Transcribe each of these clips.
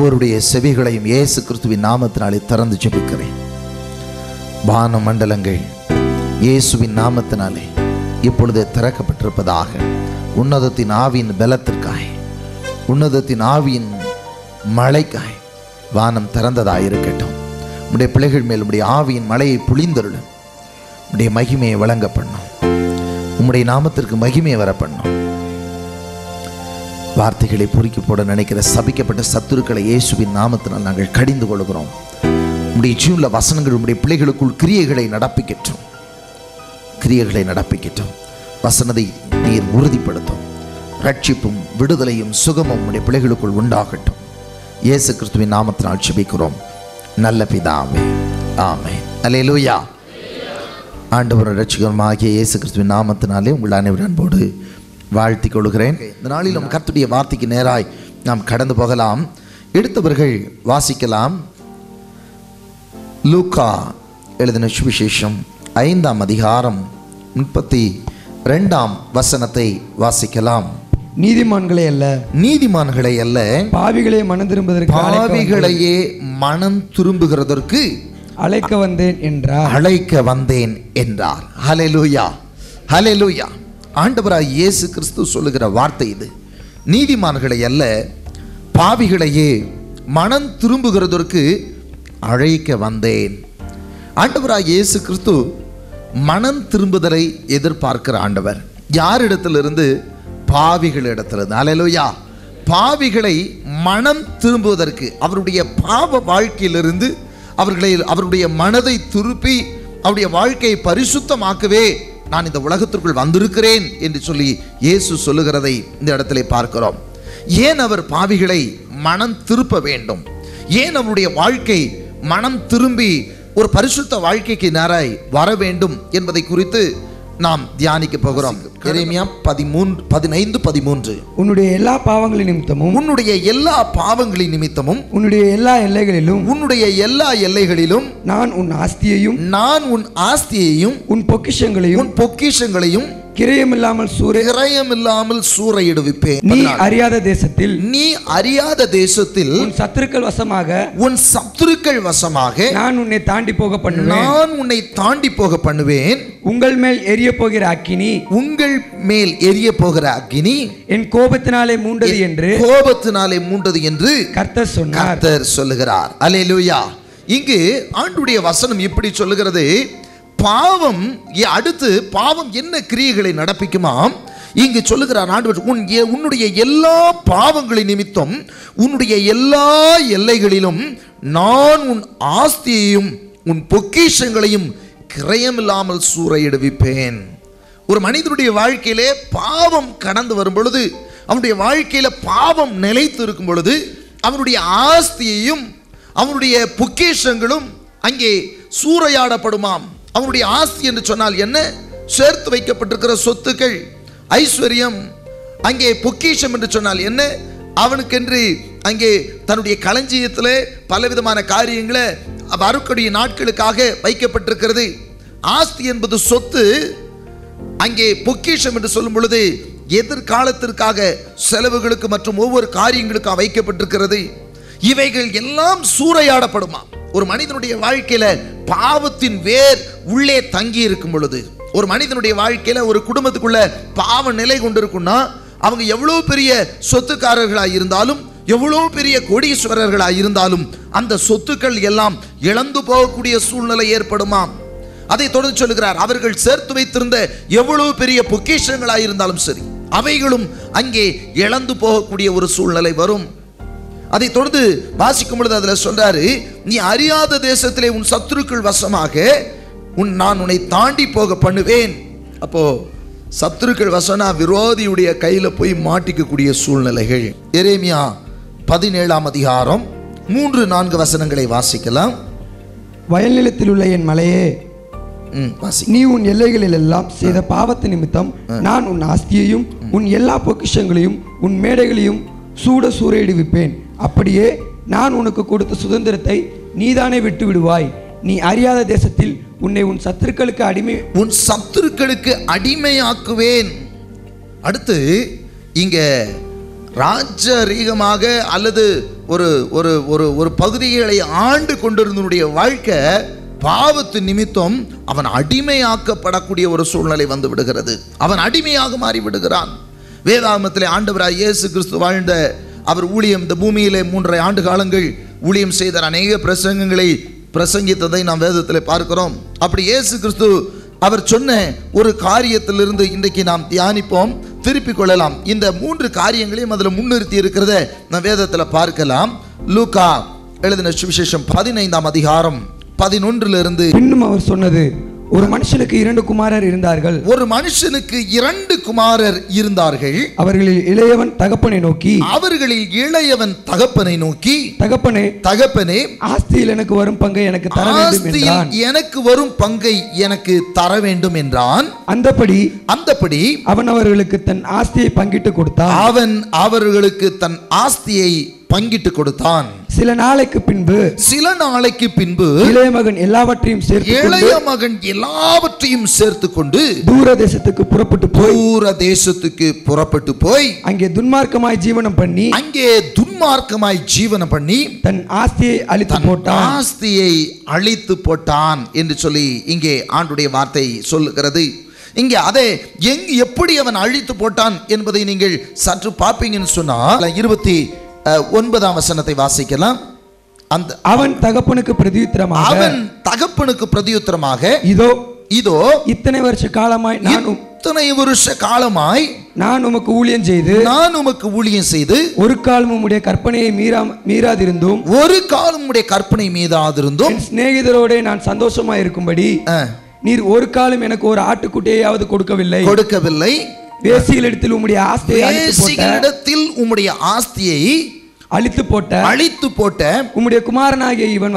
ஒவ்வொருடைய செவிகளையும் இயேசு கிறிஸ்துவின் நாமத்தினாலே திறந்து ஜெபிக்கிறேன். வான மண்டலங்கள் இயேசுவின் நாமத்தினாலே இப்பொழுது திறக்கப்பட்டிருப்பதாக. உன்னதத்தின் ஆவியின் பலத்திற்காய், உன்னதத்தின் ஆவியின் மழைக்காய் வானம் திறந்ததாயிருக்கட்டும். உடைய பிள்ளைகள் மேல் உடைய ஆவியின் மழையை பொழிந்தருளும். உடைய மகிமையை வழங்க பண்ணும். உம்முடைய நாமத்திற்கு மகிமையை வர பண்ணும். வார்த்தைகளை பொறுக்கி போட நினைக்கிற சபிக்கப்பட்ட சத்துருக்களை இயேசுவின் நாமத்தினால் நாங்கள் கடிந்து கொள்கிறோம். உடைய ஜீவனுள்ள வசனங்கள் உடைய பிள்ளைகளுக்குள் கிரியைகளை நடப்பிக்கட்டும். கிரியைகளை நடப்பிக்கட்டும். வசனத்தை நீர் உறுதிப்படுத்தும். ரட்சிப்பும் விடுதலையும் சுகமும் உடைய பிள்ளைகளுக்குள் உண்டாகட்டும். இயேசு கிறிஸ்துவின் நாமத்தினால் ஜெபிக்கிறோம் நல்ல பிதாவே, ஆமென். அல்லேலூயா. ஆண்டவரும் இரட்சகருமாகிய இயேசு கிறிஸ்துவின் நாமத்தினாலே உங்கள் அனைவரும் அன்போடு வாழ்த்திக் கொள்கிறேன். இந்த நாளிலும் கர்த்தருடைய வார்த்தைக்கு நேராய் நாம் கடந்து போகலாம். எடுத்தவர்கள் வாசிக்கலாம். லூக்கா எழுதின சுவிசேஷம் 5ஆம் அதிகாரம் 32ஆம் வசனத்தை வாசிக்கலாம். நீதிமான்களே அல்ல, நீதிமான்களை அல்ல, பாவிகளே மனம் திரும்புவதற்கு, பாவிகளையே மனம் திரும்புகிறதற்கு அழைக்க வந்தேன் என்றார். அழைக்க வந்தேன் என்றார். ஹல்லேலூயா, ஹல்லேலூயா. ஆண்டவராய் இயேசு கிறிஸ்து சொல்லுகிற வார்த்தை இது. நீதிமான்களை அல்ல, பாவிகளையே மனம் திரும்புகிறதற்கு அழைக்க வந்தேன். ஆண்டவராய் இயேசு கிறிஸ்து மனம் திரும்புதலை எதிர்பார்க்கிற ஆண்டவர். யாரிடத்திலிருந்து? பாவிகளிடத்திலிருந்து. ஹல்லேலூயா. பாவிகளை மனம் திரும்புவதற்கு, அவருடைய பாவ வாழ்க்கையிலிருந்து அவருடைய மனதை திருப்பி அவருடைய வாழ்க்கையை பரிசுத்தமாக்கவே நான் இந்த உலகத்திற்குள் வந்திருக்கிறேன் என்று சொல்லி இயேசு சொல்லுகிறதை இந்த இடத்திலே பார்க்கிறோம். ஏன் அவர் பாவிகளை மனம் திருப்ப வேண்டும்? ஏன் அவருடைய வாழ்க்கை மனம் திரும்பி ஒரு பரிசுத்த வாழ்க்கைக்கு நேராய் வர வேண்டும் என்பதை குறித்து நாம் தியானிக்க போகிறோம். எரேமியா 15:13. உன்னுடைய எல்லா பாவங்களின் நிமித்தமும், உன்னுடைய எல்லா பாவங்களின் நிமித்தமும், உன்னுடைய எல்லா எல்லைகளிலும், உன்னுடைய எல்லா எல்லைகளிலும் நான் உன் ஆஸ்தியையும், நான் உன் ஆஸ்தியையும், உன் பொக்கிஷங்களையும், உன் பொக்கிஷங்களையும் கிரயமில்லாமல் சூறையிடுவிப்பேன். நீ அறியாத தேசத்தில், நீ அறியாத தேசத்தில் உன் சத்துருக்கள் வசமாக, உன் சத்துருக்கள் வசமாக நான் உன்னை தாண்டி போக பண்ணுவேன். நான் உன்னை தாண்டி போக பண்ணுவேன். உங்கள் மேல் எரிய போகிற அக்கினி, உங்கள் மேல் எரிய போகிற அக்கினி என் கோபத்தினாலே மூண்டது என்று, கோபத்தினாலே மூண்டது என்று கர்த்தர் சொன்னார். கர்த்தர் சொல்லுகிறார். அல்லேலூயா. இங்கு ஆண்டுடைய வசனம் இப்படி சொல்லுகிறது. பாவம் அடுத்து பாவம் என்ன கிரியைகளை நடப்பிக்குமாம்? இங்கு சொல்லுகிறார் ஆண்டவர், உன்னுடைய எல்லா பாவங்களின் நிமித்தம், உன்னுடைய எல்லா எல்லைகளிலும் நான் உன் ஆஸ்தியையும் உன் பொக்கிஷங்களையும் கிரயமில்லாமல் சூறையிடுவிப்பேன். ஒரு மனிதனுடைய வாழ்க்கையிலே பாவம் கடந்து வரும் பொழுது, அவனுடைய வாழ்க்கையில பாவம் நிலைத்து இருக்கும் பொழுது, அவனுடைய ஆஸ்தியையும் அவனுடைய பொக்கிஷங்களும் அங்கே சூறையாடப்படுமாம். அவனுடைய ஆஸ்தி என்று சொன்னால் என்ன? சேர்த்து வைக்கப்பட்டிருக்கிற சொத்துக்கள், ஐஸ்வர்யம். அங்கே பொக்கிஷம் என்று சொன்னால் என்ன? அவனுக்கென்று அங்கே தன்னுடைய களஞ்சியத்தில் பலவிதமான காரியங்களை வரக்கூடிய நாட்களுக்காக வைக்கப்பட்டிருக்கிறது. ஆஸ்தி என்பது சொத்து. அங்கே பொக்கிஷம் என்று சொல்லும் பொழுது எதிர்காலத்திற்காக செலவுகளுக்கு மற்றும் ஒவ்வொரு காரியங்களுக்காக வைக்கப்பட்டிருக்கிறது. இவைகள் எல்லாம் சூறையாடப்படுமா? ஒரு மனிதனுடைய வாழ்க்கையில பாவத்தின் வேர் உள்ளே தங்கி இருக்கும் பொழுது, ஒரு மனிதனுடைய வாழ்க்கையில ஒரு குடும்பத்துக்குள்ள பாவ நிலை கொண்டிருக்குன்னா, அவங்க எவ்வளவு பெரிய சொத்துக்காரர்களாக இருந்தாலும், எவ்வளவு பெரிய கோடீஸ்வரர்களாக இருந்தாலும் அந்த சொத்துக்கள் எல்லாம் இழந்து போகக்கூடிய சூழ்நிலை ஏற்படுமாம். அதை தொடர்ந்து சொல்லுகிறார், அவர்கள் சேர்த்து வைத்திருந்த எவ்வளவு பெரிய பொக்கிஷங்களாக இருந்தாலும் சரி, அவைகளும் அங்கே இழந்து போகக்கூடிய ஒரு சூழ்நிலை வரும். அதை தொடர்ந்து வாசிக்கும் பொழுது அதில் சொல்றாரு, நீ அறியாத தேசத்திலே உன் சத்துருக்கள் வசமாக நான் உன்னை தாண்டி போக பண்ணுவேன். அப்போ சத்துருக்கள் வசனா விரோதியுடைய கையில போய் மாட்டிக்கக்கூடிய சூழ்நிலைகள். எரேமியா 17ஆம் அதிகாரம் 3-4 வசனங்களை வாசிக்கலாம். வயல் நிலத்தில் உள்ள என் மலையே, நீ உன் எல்லைகளில் எல்லாம் செய்த பாவத்து நிமித்தம் நான் உன் ஆஸ்தியையும் உன் எல்லா பொக்கிஷங்களையும் உன் மேடைகளையும் சூறையிடுவிப்பேன். அப்படியே நான் உனக்கு கொடுத்த சுதந்திரத்தை நீதானே விட்டு விடுவாய். நீ அறியாத தேசத்தில் உன்னை உன் சத்துருக்களுக்கு அடிமையாக்குவேன். அடுத்து இங்க ராஜரீகமாக அல்லது ஒரு ஒரு ஒரு ஒரு பகுதிகளை ஆண்டு கொண்டிருந்தனுடைய வாழ்க்கை பாவத்து நிமித்தம் அவன் அடிமையாக்கப்படக்கூடிய ஒரு சூழ்நிலை வந்து விடுகிறது. அவன் அடிமையாக மாறி விடுகிறான். வேதாகமத்திலே ஆண்டவராய் இயேசு கிறிஸ்து வாழ்ந்த அவர் ஊழியம், இந்த பூமியிலே 3.5 ஆண்டு காலங்கள் ஊழியம் செய்த அநேக பிரசங்கங்களை பிரசங்கித்ததை நாம் வேதத்தில் பார்க்கிறோம். அப்படி இயேசு கிறிஸ்து அவர் சொன்ன ஒரு காரியத்திலிருந்து இன்றைக்கு நாம் தியானிப்போம், திருப்பிக் கொள்ளலாம். இந்த 3 காரியங்களையும் அதில் முன்னிறுத்தி இருக்கிறத நாம் வேதத்தில் பார்க்கலாம். லூக்கா எழுதின சுவிசேஷம் 15ஆம் அதிகாரம் 11 இன்னும் அவர் சொன்னது, ஒரு மனுஷனுக்கு 2 குமாரர் இருந்தார்கள். ஒரு மனுஷனுக்கு 2 குமாரர் இருந்தார்கள். அவர்களில் இளையவன் தகப்பனை நோக்கி தகப்பனே, ஆஸ்தியில் எனக்கு வரும் பங்கை எனக்கு தர வேண்டும் என்றான். எனக்கு வரும் பங்கை எனக்கு தர வேண்டும் என்றான். அந்தபடி அவன் அவர்களுக்கு தன் ஆஸ்தியை பங்கிட்டு கொடுத்தான். சில நாளைக்கு பின்பு இளைய மகன் எல்லாவற்றையும் சேர்த்துக்கொண்டு தூர தேசத்துக்கு புறப்பட்டு போய் அங்கே துன்மார்க்கமாய் ஜீவனம் பண்ணி தன் ஆஸ்தியை அழித்து போட்டான் என்று சொல்லி இங்கே ஆண்டுடைய வார்த்தை சொல்லுகிறது. இங்கே அதை எப்படி அவன் அழித்து போட்டான் என்பதை நீங்கள் சற்று பார்ப்பீங்கன்னு சொன்னால் 29ஆம் வசனத்தை வாசிக்கலாம். அவன் தகப்பனுக்கு பிரதியுத்தரமாக இதோ இத்தனை வருஷ காலமாய் நான் உமக்கு ஊழியம் செய்து ஒரு காலம் உம்முடைய கற்பனையை மீறாதிருந்தும் சிநேகிதரோட நான் சந்தோஷமா இருக்கும்படி நீர் ஒரு காலம் எனக்கு ஒரு ஆட்டுக்குட்டியாவது கொடுக்கவில்லை. வேசிகளிடத்தில் உம்முடைய ஆஸ்தியை அழித்து போட்ட உம்முடைய குமாரனாகிய இவன்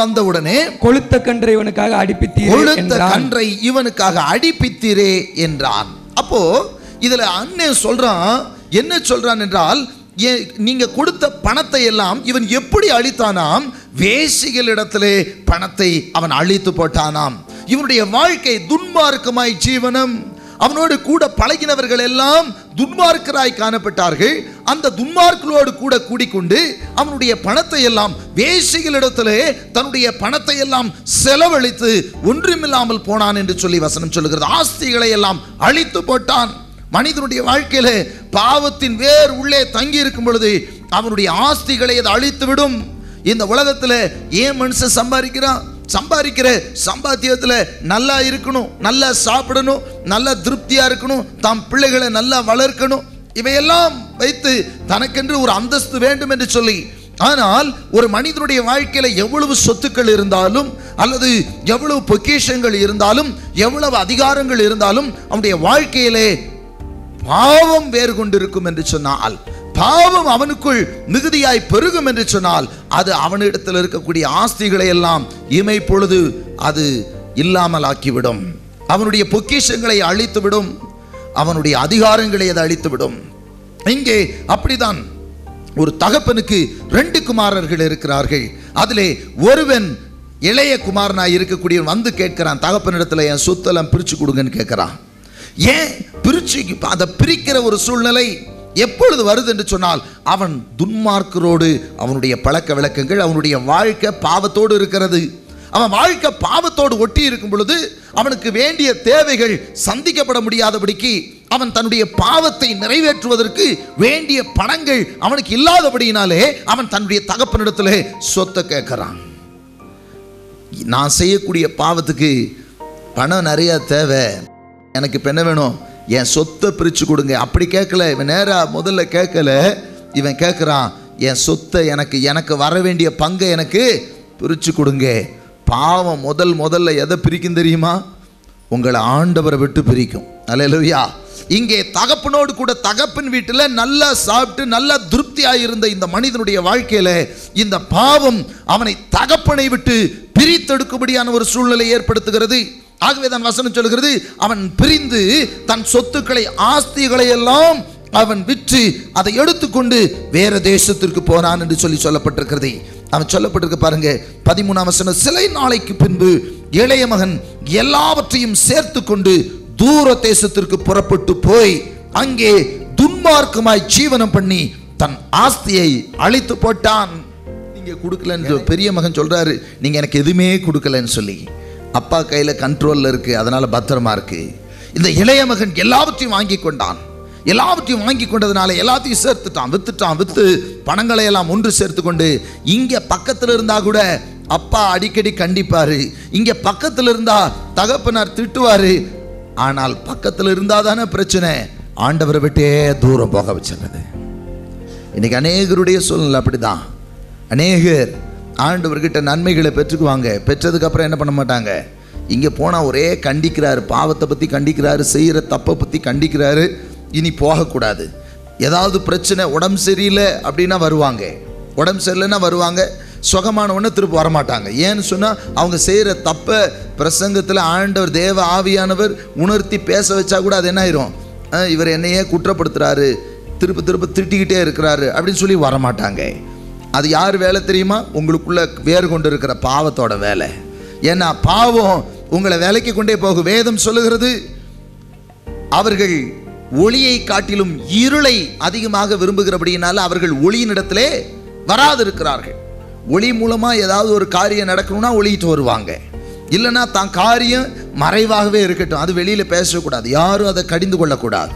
வந்தவுடனே கொளுத்த கன்றை இவனுக்காக அடிப்பித்தீரே என்றான். அப்போ இதுல அண்ணன் சொல்றான், என்ன சொல்றான் என்றால், நீங்க கொடுத்த பணத்தை எல்லாம் இவன் எப்படி அழித்தானாம்? வேசிகளிடத்திலே பணத்தை அவன் அழித்து போட்டானாம். இவனுடைய வாழ்க்கை துன்மார்க்கமாய் ஜீவனம். அவனோடு கூட பழகினவர்கள் எல்லாம் துன்மார்க்கராய் காணப்பட்டார்கள். அந்த துன்மார்க்கரோடு கூட கூடிக்கொண்டு அவனுடைய பணத்தை எல்லாம் வேசிகளிடத்திலே தன்னுடைய பணத்தை எல்லாம் செலவழித்து ஒன்றுமில்லாமல் போனான் என்று சொல்லி வசனம் சொல்லுகிறது. ஆஸ்திகளை எல்லாம் அழித்து போட்டான். மனிதனுடைய வாழ்க்கையில பாவத்தின் வேர் உள்ளே தங்கி இருக்கும் பொழுது அவனுடைய ஆஸ்திகளை அதை அழித்து விடும். இந்த உலகத்தில் ஏன் மனுஷன் சம்பாதிக்கிற சம்பாத்தியத்தில் நல்லா இருக்கணும், நல்லா சாப்பிடணும், நல்லா திருப்தியா இருக்கணும், தாம் பிள்ளைகளை நல்லா வளர்க்கணும், இவையெல்லாம் வைத்து தனக்கென்று ஒரு அந்தஸ்து வேண்டும் என்று சொல்லி. ஆனால் ஒரு மனிதனுடைய வாழ்க்கையில எவ்வளவு சொத்துக்கள் இருந்தாலும் அல்லது எவ்வளவு பொக்கிஷங்கள் இருந்தாலும் எவ்வளவு அதிகாரங்கள் இருந்தாலும் அவனுடைய வாழ்க்கையிலே பாவம் வேறு கொண்டிருக்கும் என்று சொன்னால், பாவம் அவனுக்குள் மிகுதியாய் பெருகும் என்று சொன்னால், அது அவனிடத்தில் இருக்கக்கூடிய ஆஸ்திகளை எல்லாம் இமை பொழுது அது இல்லாமல் ஆக்கிவிடும். அவனுடைய பொக்கிஷங்களை அழித்துவிடும், அவனுடைய அதிகாரங்களை அது அழித்துவிடும். இங்கே அப்படிதான் ஒரு தகப்பனுக்கு 2 குமாரர்கள் இருக்கிறார்கள். அதிலே ஒருவன் இளைய குமாரனாய் இருக்கக்கூடியவன் வந்து கேட்கிறான், தகப்பனிடத்தில் என் சொத்தெல்லாம் பிரிச்சு கொடுங்கன்னு கேட்கிறான். ஏன் பிரிச்சு அதை பிரிக்கிற ஒரு சூழ்நிலை எப்பொழுது வருது என்று சொன்னால், அவன் துன்மார்க்கரோடு அவனுடைய பழக்க வழக்கங்கள், அவனுடைய வாழ்க்கை பாவத்தோடு இருக்கிறது. அவன் வாழ்க்கை பாவத்தோடு ஒட்டி இருக்கும் பொழுது அவனுக்கு வேண்டிய தேவைகள் சந்திக்கப்பட முடியாதபடிக்கு அவன் தன்னுடைய பாவத்தை நிறைவேற்றுவதற்கு வேண்டிய பணங்கள் அவனுக்கு இல்லாதபடியினாலே அவன் தன்னுடைய தகப்பனிடத்திலே சொத்தை கேட்கிறான். நான் செய்யக்கூடிய பாவத்துக்கு பணம் நிறைய தேவை, எனக்கு இப்ப என்ன வேணும், என் சொத்தை பிரிச்சு கொடுங்க. அப்படி கேட்கல இவன், நேரா முதல்ல கேட்கல, இவன் கேட்கிறான், என் சொத்தை எனக்கு வர வேண்டிய பங்கை எனக்கு பிரிச்சு கொடுங்க. பாவம் முதல்ல எதை பிரிக்கும் தெரியுமா? உங்களை ஆண்டவரை விட்டு பிரிக்கும். அல்லேலூயா. இங்கே தகப்பனோடு கூட தகப்பன் வீட்டில் நல்லா சாப்பிட்டு நல்லா திருப்தியாக இருந்த இந்த மனிதனுடைய வாழ்க்கையில இந்த பாவம் அவனை தகப்பனை விட்டு பிரித்தெடுக்கும்படியான ஒரு சூழ்நிலை ஏற்படுத்துகிறது. ஆகவே தான் வசனம் சொல்கிறது, அவன் பிரிந்து தன் சொத்துக்களை ஆஸ்திகளை எல்லாம் அவன் விற்று அதை எடுத்துக்கொண்டு வேற தேசத்திற்கு போனான் என்று சொல்லப்பட்டிருக்கிறது. அவன் சொல்லப்பட்டிருக்க பாருங்க 13ஆம் வசனம், சில நாளைக்கு பின்பு இளைய மகன் எல்லாவற்றையும் சேர்த்து கொண்டு தூர தேசத்திற்கு புறப்பட்டு போய் அங்கே துன்மார்க்கமாய் ஜீவனம் பண்ணி தன் ஆஸ்தியை அழித்து போட்டான். நீங்க கொடுக்கலன்னு பெரிய மகன் சொல்றாரு, நீங்க எனக்கு எதுவுமே கொடுக்கலன்னு சொல்லி. அப்பா கையில கண்ட்ரோல்ல இருக்கு, அதனால பத்திரமா இருக்கு. இந்த இளைய மகன் எல்லாவற்றையும் வாங்கி கொண்டான். எல்லாவற்றையும் வாங்கி கொண்டதுனால எல்லாத்தையும் சேர்த்துட்டான், வித்து பணங்களை எல்லாம் ஒன்று சேர்த்து கொண்டு இங்க பக்கத்துல இருந்தா கூட அப்பா அடிக்கடி கண்டிப்பாரு, இங்க பக்கத்துல இருந்தா தகப்பனார் திட்டுவாரு. ஆனால் பக்கத்துல இருந்தா தானே பிரச்சனை, ஆண்டவரை விட்டே தூரம் போக வச்சிருந்தது. இன்னைக்கு அநேகருடைய சூழ்நிலை அப்படிதான். அநேகர் ஆண்டவர்கிட்ட நன்மைகளை பெற்றுக்குவாங்க, பெற்றதுக்கு அப்புறம் என்ன பண்ண மாட்டாங்க, இங்கே போனால் ஒரே கண்டிக்கிறாரு, பாவத்தை பற்றி கண்டிக்கிறாரு, செய்கிற தப்பை பற்றி கண்டிக்கிறாரு. இனி போகக்கூடாது. ஏதாவது பிரச்சனை, உடம்பு சரியில்லை அப்படின்னா வருவாங்க, உடம்பு சரியில்லைன்னா வருவாங்க, சுகமான உடனே திரும்ப வரமாட்டாங்க. ஏன்னு சொன்னால் அவங்க செய்கிற தப்பை பிரசங்கத்தில் ஆண்டவர் தேவ ஆவியானவர் உணர்த்தி பேச வச்சா கூட அது என்ன ஆயிரும், இவர் என்னையே குற்றப்படுத்துகிறாரு, திரும்ப திட்டிக்கிட்டே இருக்கிறாரு அப்படின்னு சொல்லி வரமாட்டாங்க. அது யார் வேலை தெரியுமா? உங்களுக்குள்ள வேறு கொண்டு இருக்கிற பாவத்தோட வேலை. ஏன்னா பாவம் உங்களை வேலைக்கு கொண்டே போகும். வேதம் சொல்லுகிறது, அவர்கள் ஒளியை காட்டிலும் இருளை அதிகமாக விரும்புகிறபடியினால அவர்கள் ஒளியினிடத்திலே வராதிருக்கிறார்கள். ஒளி மூலமா ஏதாவது ஒரு காரியம் நடக்கணும்னா ஒளியிட்டு வருவாங்க, இல்லைன்னா தான் காரியம் மறைவாகவே இருக்கட்டும், அது வெளியில பேசக்கூடாது, யாரும் அதை கடிந்து கொள்ளக்கூடாது.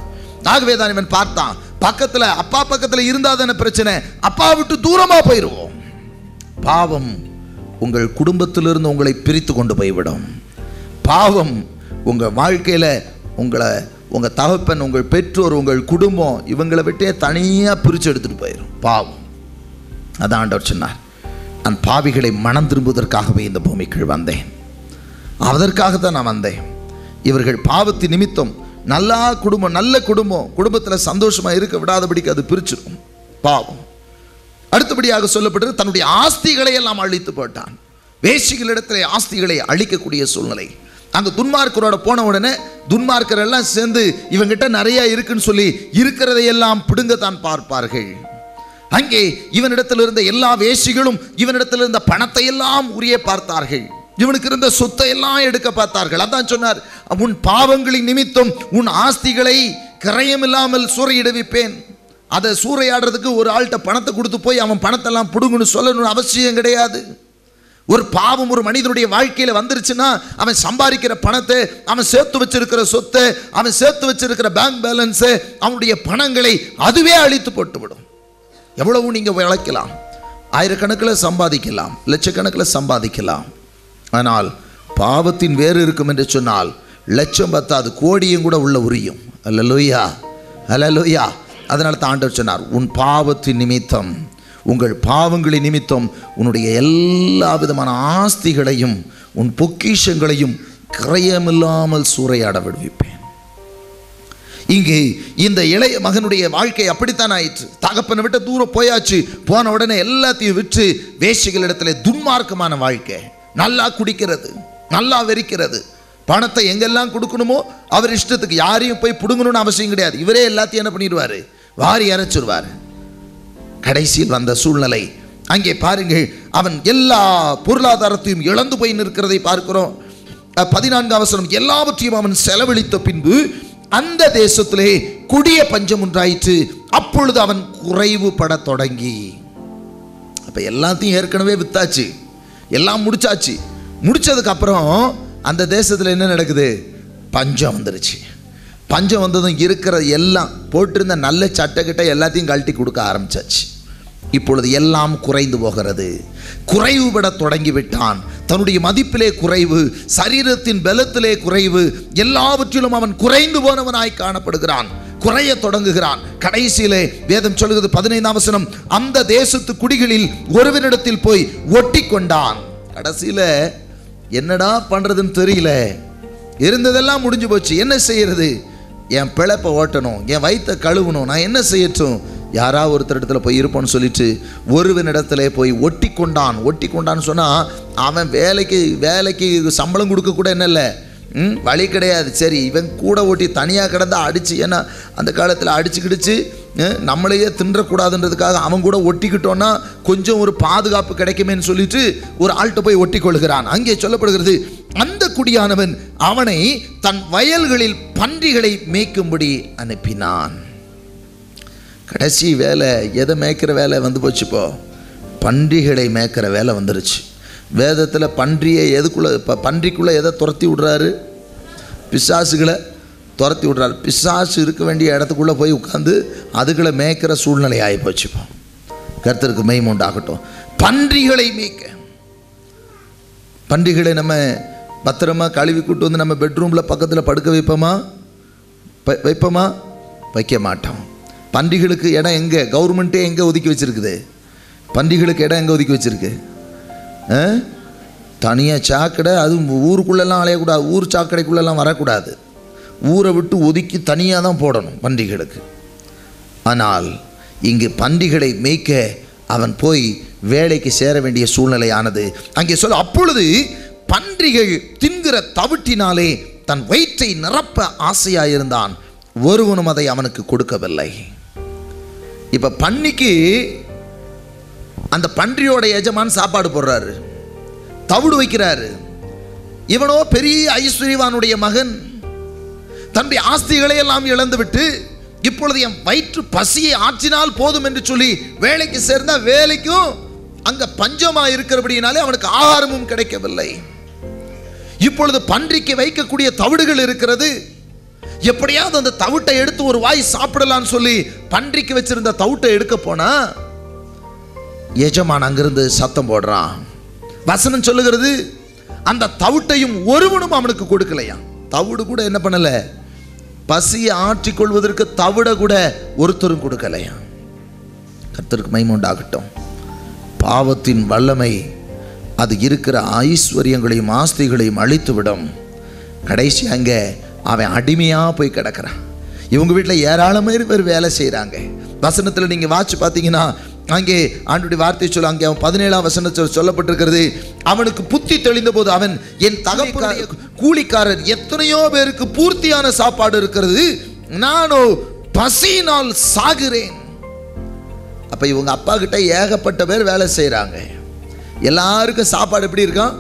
ஆகவே தான் இவன் பார்த்தான், பக்கத்துல அப்பா பக்கத்துல இருந்தா தானே பிரச்சனை, அப்பா விட்டு தூரமா போயிடுவோம். பாவம் உங்கள் குடும்பத்திலிருந்து உங்களை பிரித்து கொண்டு போய்விடும். பாவம் உங்க வாழ்க்கையில உங்க தகப்பன், உங்கள் பெற்றோர், உங்கள் குடும்பம் இவங்களை விட்டே தனியா பிரிச்சு எடுத்துட்டு போயிடும் பாவம். அதான் ஆண்டவர் சொன்னார், நான் பாவிகளை மனம் திரும்புவதற்காகவே இந்த பூமிக்குள் வந்தேன், அதற்காகத்தான் நான் வந்தேன். இவர்கள் பாவத்தின் நிமித்தம் நல்ல குடும்பத்தில் சந்தோஷமா இருக்க விடாதபடிக்கு அது பிரிச்சிடும் பாவம். அடுத்தபடியாக சொல்லப்பட்டது, தன்னுடைய ஆஸ்திகளை எல்லாம் அழித்து போட்டான். வேசிகளிடத்திலே ஆஸ்திகளை அழிக்கக்கூடிய சூழ்நிலை. அங்க துன்மார்க்கரோட போன உடனே துன்மார்க்கர் எல்லாம் சேர்ந்து இவங்கிட்ட நிறைய இருக்குன்னு சொல்லி இருக்கிறதையெல்லாம் பிடுங்கத்தான் பார்ப்பார்கள். அங்கே இவனிடத்தில் இருந்த எல்லா வேசிகளும் இவனிடத்தில் இருந்த பணத்தை எல்லாம் உரிய பார்த்தார்கள், இவனுக்கு இருந்த சொத்தை எல்லாம் எடுக்க பார்த்தார்கள். அதான் சொன்னார், உன் பாவங்களின் நிமித்தம் உன் ஆஸ்திகளை கிரயமில்லாமல் சூறையிடுவிப்பேன். அதை சூறையாடுறதுக்கு ஒரு ஆள்கிட்ட பணத்தை கொடுத்து போய் அவன் பணத்தெல்லாம் பிடுங்கன்னு சொல்லணும்னு அவசியம் கிடையாது. ஒரு பாவம் ஒரு மனிதனுடைய வாழ்க்கையில வந்துருச்சுன்னா அவன் சம்பாதிக்கிற பணத்தை, அவன் சேர்த்து வச்சிருக்கிற சொத்தை, அவன் சேர்த்து வச்சிருக்கிற பேங்க் பேலன்ஸை, அவனுடைய பணங்களை அதுவே அழித்து போட்டுவிடும். எவ்வளவு நீங்க உழைக்கலாம், ஆயிரக்கணக்கில் சம்பாதிக்கலாம், லட்சக்கணக்கில் சம்பாதிக்கலாம். ஆனால் பாவத்தின் வேறு இருக்கும் என்று சொன்னால் லட்சம் பத்தாது, கோடியும் கூட உள்ள உரியும். அல்லேலூயா, அல்லேலூயா. அதனால தான் ஆண்டவர் சொன்னார், உன் பாவத்தின் நிமித்தம், உங்கள் பாவங்களின் நிமித்தம் உன்னுடைய எல்லா விதமான ஆஸ்திகளையும் உன் பொக்கிஷங்களையும் கிரயமில்லாமல் சூறையாட விடுவிப்பேன். இங்கே இந்த இளைய மகனுடைய வாழ்க்கை அப்படித்தான் ஆயிற்று. தகப்பனை விட்டு தூரம் போயாச்சு, போன உடனே எல்லாத்தையும் விற்று வேசிகளிடத்துல துன்மார்க்கமான வாழ்க்கை, நல்லா குடிக்கிறது, நல்லா வெறிக்கிறது, பணத்தை எங்கெல்லாம் கொடுக்கணுமோ அவர் இஷ்டத்துக்கு, யாரையும் போய் பிடுங்கணும்னு அவசியம் கிடையாது, இவரே எல்லாத்தையும் என்ன பண்ணிடுவாரு, வாரி அரைச்சிருவார். கடைசியில் வந்த சூழ்நிலை அங்கே பாருங்கள், அவன் எல்லா பொருளாதாரத்தையும் இழந்து போய் நிற்கிறதை பார்க்கிறோம். 14ஆம் வசனம், எல்லாவற்றையும் அவன் செலவழித்த பின்பு அந்த தேசத்திலே கொடிய பஞ்சம் உண்டாயிற்று, அப்பொழுது அவன் குறைவு பட தொடங்கி. அப்ப எல்லாத்தையும் ஏற்கனவே வித்தாச்சு, எல்லாம் முடிச்சாச்சு. முடிச்சதுக்கு அப்புறம் அந்த தேசத்தில் என்ன நடக்குது, பஞ்சம் வந்துருச்சு. பஞ்சம் வந்ததும் இருக்கிற எல்லாம் போட்டிருந்த நல்ல சட்டை கிட்ட எல்லாத்தையும் கழட்டி கொடுக்க ஆரம்பிச்சாச்சு. இப்பொழுது எல்லாம் குறைந்து போகிறது, குறைவுபட தொடங்கி விட்டான். தன்னுடைய மதிப்பிலே குறைவு, சரீரத்தின் பலத்திலே குறைவு, எல்லாவற்றிலும் அவன் குறைந்து போனவனாய் காணப்படுகிறான், குறைய தொடங்குகிறான். கடைசியிலே வேதம் சொல்லுகிறது 15ஆம் வசனம், அந்த தேசத்து குடிகளில் ஒருவனிடத்தில் போய் ஒட்டி கொண்டான். கடைசியில என்னடா பண்றதுன்னு தெரியல, இருந்ததெல்லாம் முடிஞ்சு போச்சு, என்ன செய்யறது, என் பிழைப்பை ஓட்டணும், என் வயிற்றை கழுவணும், நான் என்ன செய்யட்டும், யாராவது ஒருத்தர் இடத்துல போய் இருப்போன்னு சொல்லிட்டு ஒருவனிடத்துல போய் ஒட்டி கொண்டான். ஒட்டி கொண்டான்னு சொன்னால் அவன் வேலைக்கு சம்பளம் கொடுக்க கூட என்ன இல்லை, வழி கிடையாது. சரி, இவன் கூட ஓட்டி தனியாக கிடந்தா அடிச்சு, ஏன்னா அந்த காலத்தில் அடிச்சுக்கிடுச்சு நம்மளையே தின்றக்கூடாதுன்றதுக்காக அவன் கூட ஒட்டிக்கிட்டோன்னா கொஞ்சம் ஒரு பாதுகாப்பு கிடைக்குமேன்னு சொல்லிட்டு ஒரு ஆள்கிட்ட போய் ஒட்டி கொள்கிறான். அங்கே சொல்லப்படுகிறது, அந்த குடியானவன் அவனை தன் வயல்களில் பன்றிகளை மேய்க்கும்படி அனுப்பினான். கடைசி வேலை எதை மேய்க்கிற வேலை வந்து போச்சுப்போ, பன்றிகளை மேய்க்கிற வேலை வந்துருச்சு. வேதத்தில் பன்றியை எதுக்குள்ளே பன்றிக்குள்ளே எதை துரத்தி விடுறாரு? பிசாசுகளை துரத்தி விடுறாரு. பிசாசு இருக்க வேண்டிய இடத்துக்குள்ளே போய் உட்காந்து அதுகளை மேய்க்கிற சூழ்நிலை ஆகி போச்சுப்போ. கர்த்தருக்கு மகிமை உண்டாகட்டும். பன்றிகளை மேய்க்க, பன்றிகளை நம்ம பத்திரமா கழுவி கூட்டு வந்து நம்ம பெட்ரூமில் பக்கத்தில் படுக்க வைப்போமா? வைக்க மாட்டோம். பன்றிகளுக்கு இடம் எங்கே? கவர்மெண்ட்டே எங்கே ஒதுக்கி வச்சுருக்குது? பன்றிகளுக்கு இடம் எங்கே ஒதுக்கி வச்சுருக்கு? தனியாக சாக்கடை, அதுவும் ஊருக்குள்ளெல்லாம் அலையக்கூடாது, ஊர் சாக்கடைக்குள்ளெல்லாம் வரக்கூடாது. ஊரை விட்டு ஒதுக்கி தனியாக தான் போடணும் பன்றிகளுக்கு. ஆனால் இங்கு பன்றிகளை மேய்க்க அவன் போய் வேலைக்கு சேர வேண்டிய சூழ்நிலையானது. அங்கே சொல்ல, அப்பொழுது பன்றிகள் தின்கிற தவிட்டினாலே தன் வயிற்றை நிரப்ப ஆசையாயிருந்தான், ஒருவனும் அதை அவனுக்கு கொடுக்கவில்லை. இப்போ பன்னிக்கு அந்த பன்றியோட எஜமான் சாப்பாடு போடுறாரு, தவிடு வைக்கிறாரு. இவனோ பெரிய ஐஸ்வர்யவானுடைய மகன், தன்னுடைய ஆஸ்திகளை எல்லாம் இழந்துவிட்டு இப்பொழுது என் வயிற்று பசியை ஆற்றினால் போதும் என்று சொல்லி வேலைக்கு சேர்ந்த, வேலைக்கும் அங்க பஞ்சமா இருக்கிறபடினாலே அவனுக்கு ஆகாரமும் கிடைக்கவில்லை. இப்பொழுது பன்றிக்கு வைக்கக்கூடிய தவிடுகள் இருக்கிறது, எப்படியாவது அந்த தவிட்டை எடுத்து ஒரு வாய் சாப்பிடலான்னு சொல்லி பன்றிக்கு வச்சிருந்த தவிட்டை எடுக்க போனா எஜமான் அங்கிருந்து சத்தம் போடுறான். வசனம் சொல்லுகிறது, அந்த தவிட்டையும் ஒருவனும் அவனுக்கு கொடுக்கலையா. தவிடு கூட என்ன பண்ணல, பசியை ஆற்றிக்கொள்வதற்கு தவிட கூட ஒருத்தரும் கொடுக்கலையா. கர்த்தருக்கு மகிமை உண்டாகட்டும். பாவத்தின் வல்லமை அது இருக்கிற ஐஸ்வர்யங்களையும் ஆஸ்திகளையும் அழித்துவிடும். கடைசி அங்கே அவன் அடிமையாக போய் கிடக்கிறான். இவங்க வீட்டில் ஏராளமாக பேர் வேலை செய்கிறாங்க. வசனத்தில் நீங்கள் வாட்சி பார்த்தீங்கன்னா அங்கே ஆண்டுடைய வார்த்தை சொல்ல, அங்கே அவன் 17ஆம் வசனத்தில் சொல்லப்பட்டிருக்கிறது, அவனுக்கு புத்தி தெளிந்த போது அவன், என் தகப்பனுடைய கூலிக்காரர் எத்தனையோ பேருக்கு பூர்த்தியான சாப்பாடு இருக்கிறது, நானோ பசியினால் சாகிறேன். அப்ப இவங்க அப்பா கிட்ட ஏகப்பட்ட பேர் வேலை செய்யறாங்க, எல்லாருக்கும் சாப்பாடு எப்படி இருக்கான்?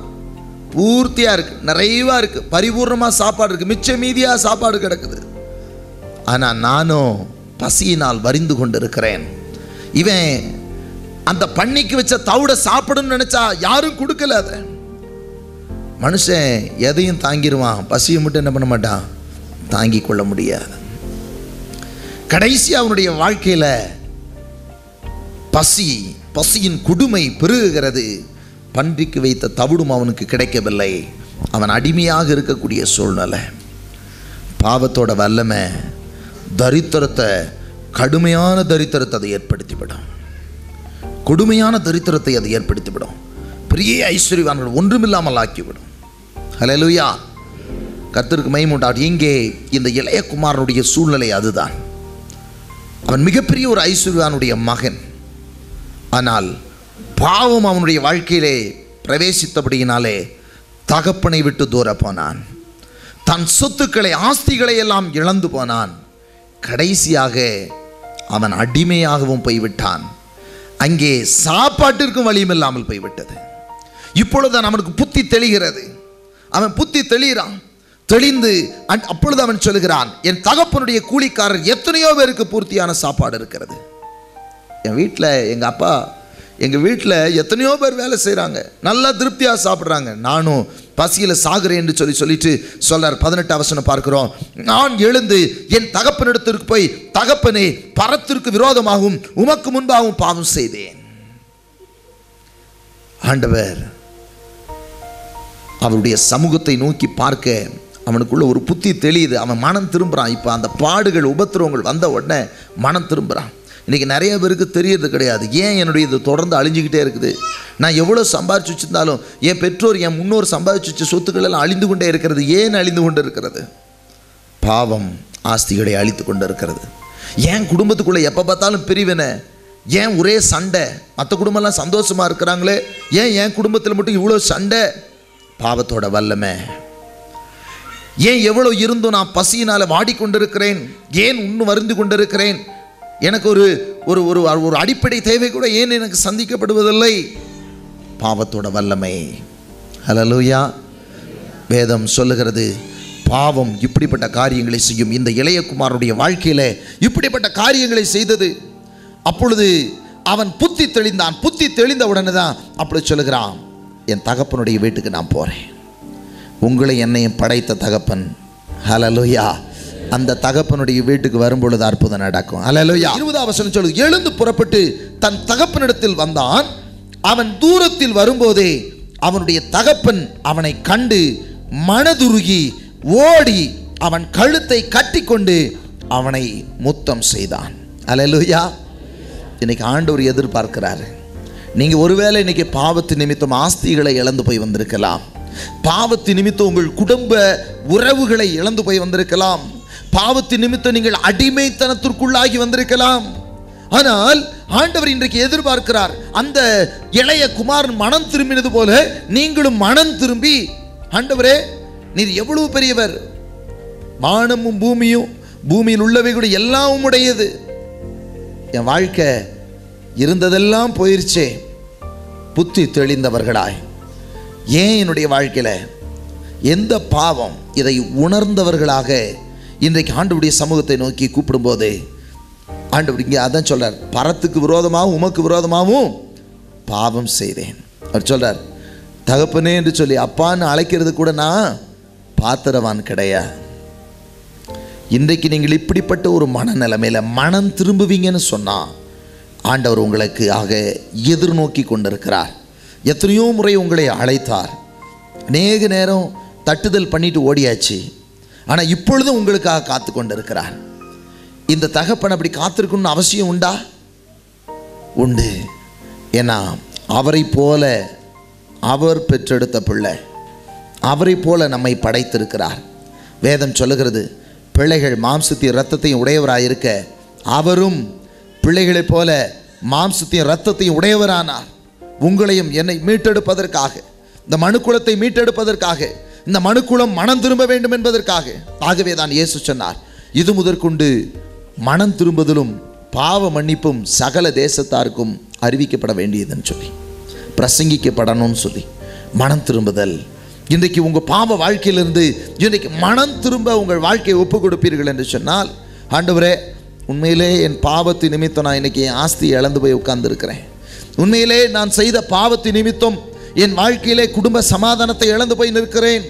பூர்த்தியா இருக்கு, நிறைவா இருக்கு, பரிபூர்ணமா சாப்பாடு இருக்கு, மிச்ச மீதியா சாப்பாடு கிடக்குது. ஆனா நானும் பசியினால் வரிந்து கொண்டிருக்கிறேன். இவன் அந்த பன்னிக்கு வச்ச தவிட சாப்பிடணும்னு நினைச்சா யாரும் கொடுக்கல. அத மனுஷன் எதையும் தாங்கிடுவான், பசியை மட்டும் என்ன பண்ண மாட்டான், தாங்கி கொள்ள முடியாது. கடைசி அவனுடைய வாழ்க்கையில பசியின் கொடுமை பெருகுகிறது. பன்றிக்கு வைத்த தவிடும் அவனுக்கு கிடைக்கவில்லை. அவன் அடிமையாக இருக்கக்கூடிய சூழ்நிலை. பாவத்தோட வல்லமை தரித்திரத்தை, கடுமையான தரித்திரத்தை அதை ஏற்படுத்திவிடும். கொடுமையான தரித்திரத்தை அதை ஏற்படுத்திவிடும். பெரிய ஐஸ்வர்யவான்கள் ஒன்றுமில்லாமல் ஆக்கிவிடும். ஹல்லேலூயா, கர்த்தருக்கு மகிமை உண்டாகட்டும். இங்கே இந்த இளைய குமாரனுடைய சூழ்நிலை அதுதான். அவன் மிகப்பெரிய ஒரு ஐஸ்வர்யவானுடைய மகன். ஆனால் பாவம் அவனுடைய வாழ்க்கையிலே பிரவேசித்தபடியினாலே தகப்பனை விட்டு தூர போனான். தன் சொத்துக்களை, ஆஸ்திகளை எல்லாம் இழந்து போனான். கடைசியாக அவன் அடிமையாகவும் போய்விட்டான். அங்கே சாப்பாட்டிற்கும் வழியும் இல்லாமல் போய்விட்டது. இப்பொழுதுதான் அவனுக்கு புத்தி தெளிகிறது. அவன் புத்தி தெளிகிறான். தெளிந்து அப்பொழுது அவன் சொல்லுகிறான், என் தகப்பனுடைய கூலிக்காரர் எத்தனையோ பேருக்கு பூர்த்தியான சாப்பாடு இருக்கிறது. என் வீட்டில் எங்கள் அப்பா, எங்கள் வீட்டில் எத்தனையோ பேர் வேலை செய்கிறாங்க, நல்லா திருப்தியாக சாப்பிட்றாங்க, நானும் பசியில் சாகுறேன் என்று சொல்லிட்டு சொல்றார். 18ஆம் வசனம் பார்க்கிறோம், நான் எழுந்து என் தகப்பனிடத்திற்கு போய், தகப்பனே, பரத்திற்கு விரோதமாகவும் உமக்கு முன்பாகவும் பாவம் செய்தேன். ஆண்டவர் அவருடைய சமூகத்தை நோக்கி பார்க்க அவனுக்குள்ள ஒரு புத்தி தெளியுது. அவன் மனம் திரும்புகிறான். இப்போ அந்த பாடுகள், உபத்திரவங்கள் வந்த உடனே மனம் திரும்புகிறான். இன்றைக்கி நிறைய பேருக்கு தெரியறது கிடையாது. ஏன் என்னுடைய இது தொடர்ந்து அழிஞ்சிக்கிட்டே இருக்குது? நான் எவ்வளோ சம்பாதிச்சு வச்சுருந்தாலும் என் பெற்றோர், என் முன்னோர் சம்பாதிச்சு வச்ச சொத்துக்கள் எல்லாம் அழிந்து கொண்டே இருக்கிறது. ஏன் அழிந்து கொண்டு இருக்கிறது? பாவம் ஆஸ்திகளை அழித்து கொண்டு இருக்கிறது. ஏன் குடும்பத்துக்குள்ளே எப்போ பார்த்தாலும் பிரிவினை? ஏன் ஒரே சண்டை? மற்ற குடும்பம்லாம் சந்தோஷமாக இருக்கிறாங்களே, ஏன் என் குடும்பத்தில் மட்டும் இவ்வளோ சண்டை? பாவத்தோட வல்லமை. ஏன் எவ்வளோ இருந்தும் நான் பசியினால் வாடிக்கொண்டிருக்கிறேன்? ஏன் இன்னும் வருந்து கொண்டிருக்கிறேன்? எனக்கு ஒரு ஒரு ஒரு அடிப்படை தேவை கூட ஏன் எனக்கு சந்திக்கப்படுவதில்லை? பாவத்தோட வல்லமை. ஹல்லேலூயா. வேதம் சொல்லுகிறது, பாவம் இப்படிப்பட்ட காரியங்களை செய்யும். இந்த இளைய குமாரனுடைய வாழ்க்கையில் இப்படிப்பட்ட காரியங்களை செய்தது. அப்பொழுது அவன் புத்தி தெளிந்தான். புத்தி தெளிந்த உடனே தான் அப்படி சொல்லுகிறான், என் தகப்பனுடைய வீட்டுக்கு நான் போகிறேன். உங்களை என்னையும் படைத்த தகப்பன், ஹல்லேலூயா, அந்த தகப்பனுடைய வீட்டுக்கு வரும்பொழுது அற்புதம் நடக்கும். ஹல்லேலூயா. 20ஆம் வசனம் சொல்லுது, எழுந்து புறப்பட்டு தன் தகப்பனிடத்தில் வந்தான். அவன் தூரத்தில் வரும்போதே அவனுடைய தகப்பன் அவனை கண்டு மனதுருகி ஓடி அவன் கழுத்தை கட்டிக்கொண்டு அவனை முத்தம் செய்தான். ஹல்லேலூயா. இன்னைக்கு ஆண்டவர் எதிர்பார்க்கிறார். நீங்க ஒருவேளை இன்னைக்கு பாவத்து நிமித்தம் ஆஸ்திகளை இழந்து போய் வந்திருக்கலாம். பாவத்து நிமித்தம் உங்கள் குடும்ப உறவுகளை இழந்து போய் வந்திருக்கலாம். பாவத்து நிமித்தம் நீங்கள் அடிமைத்தனத்திற்குள்ளாகி வந்திருக்கலாம். ஆனால் ஆண்டவர் இன்றைக்கு எதிர்பார்க்கிறார், அந்த இளைய குமாரன் மனம் திரும்பினது போல நீங்களும் மனம் திரும்பி, ஆண்டவரே நீர் எவ்வளவு பெரியவர், வானமும் பூமியும் பூமியில் உள்ளவைகளும் எல்லாம் உடையது, என் வாழ்க்கை இருந்ததெல்லாம் போயிருச்சே, புத்தி தெளிந்தவர்களாய் ஏன் என்னுடைய வாழ்க்கையில் எந்த பாவம், இதை உணர்ந்தவர்களாக இன்றைக்கு ஆண்டவருடைய சமூகத்தை நோக்கி கூப்பிடும்போது ஆண்டவர் இங்கே அதான் சொல்றார், பரத்துக்கு விரோதமாகவும் உமக்கு விரோதமாகவும் பாவம் செய்தேன். அவர் சொல்றார், தகப்பனே என்று சொல்லி அப்பான்னு அழைக்கிறது கூட நான் பாத்திரவான் கிடையாது. இன்றைக்கு நீங்கள் இப்படிப்பட்ட ஒரு மனநிலைமையில மனம் திரும்புவீங்கன்னு சொன்னா ஆண்டவர் உங்களுக்கு ஆக எதிர்நோக்கி கொண்டிருக்கிறார். எத்தனையோ முறை உங்களை அழைத்தார், அநேக நேரம் தட்டுதல் பண்ணிட்டு ஓடியாச்சு, ஆனால் இப்பொழுதும் உங்களுக்காக காத்து கொண்டிருக்கிறார். இந்த தகப்பன் அப்படி காத்திருக்கணும்னு அவசியம் உண்டா? உண்டு. ஏன்னா அவரை போல அவர் பெற்றெடுத்த பிள்ளை, அவரை போல நம்மை படைத்திருக்கிறார். வேதம் சொல்லுகிறது, பிள்ளைகள் மாம்சத்தையும் இரத்தத்தையும் உடையவராயிருக்க அவரும் பிள்ளைகளைப் போல மாம்சத்தையும் இரத்தத்தையும் உடையவரானார். உங்களையும் என்னை மீட்டெடுப்பதற்காக, இந்த மனுக்குலத்தை மீட்டெடுப்பதற்காக, இந்த மனுக்குலம் மனம் திரும்ப வேண்டும் என்பதற்காக. ஆகவே தான் இயேசு சொன்னார், இது முதற்கொண்டு மனம் திரும்புதலும் பாவ மன்னிப்பும் சகல தேசத்தாருக்கும் அறிவிக்கப்பட வேண்டியதுன்னு சொல்லி, பிரசங்கிக்கப்படணும்னு சொல்லி, மனம் திரும்புதல். இன்றைக்கு உங்கள் பாவ வாழ்க்கையிலிருந்து இன்றைக்கு மனம் திரும்ப உங்கள் வாழ்க்கையை ஒப்பு கொடுப்பீர்கள் என்று சொன்னால், ஆண்டவரே உண்மையிலே என் பாவத்து நிமித்தம் நான் இன்றைக்கி என் ஆஸ்தியை இழந்து போய் உட்கார்ந்துருக்கிறேன், உண்மையிலே நான் செய்த பாவத்து நிமித்தம் என் வாழ்க்கையிலே குடும்ப சமாதானத்தை இழந்து போய் நிற்கிறேன்,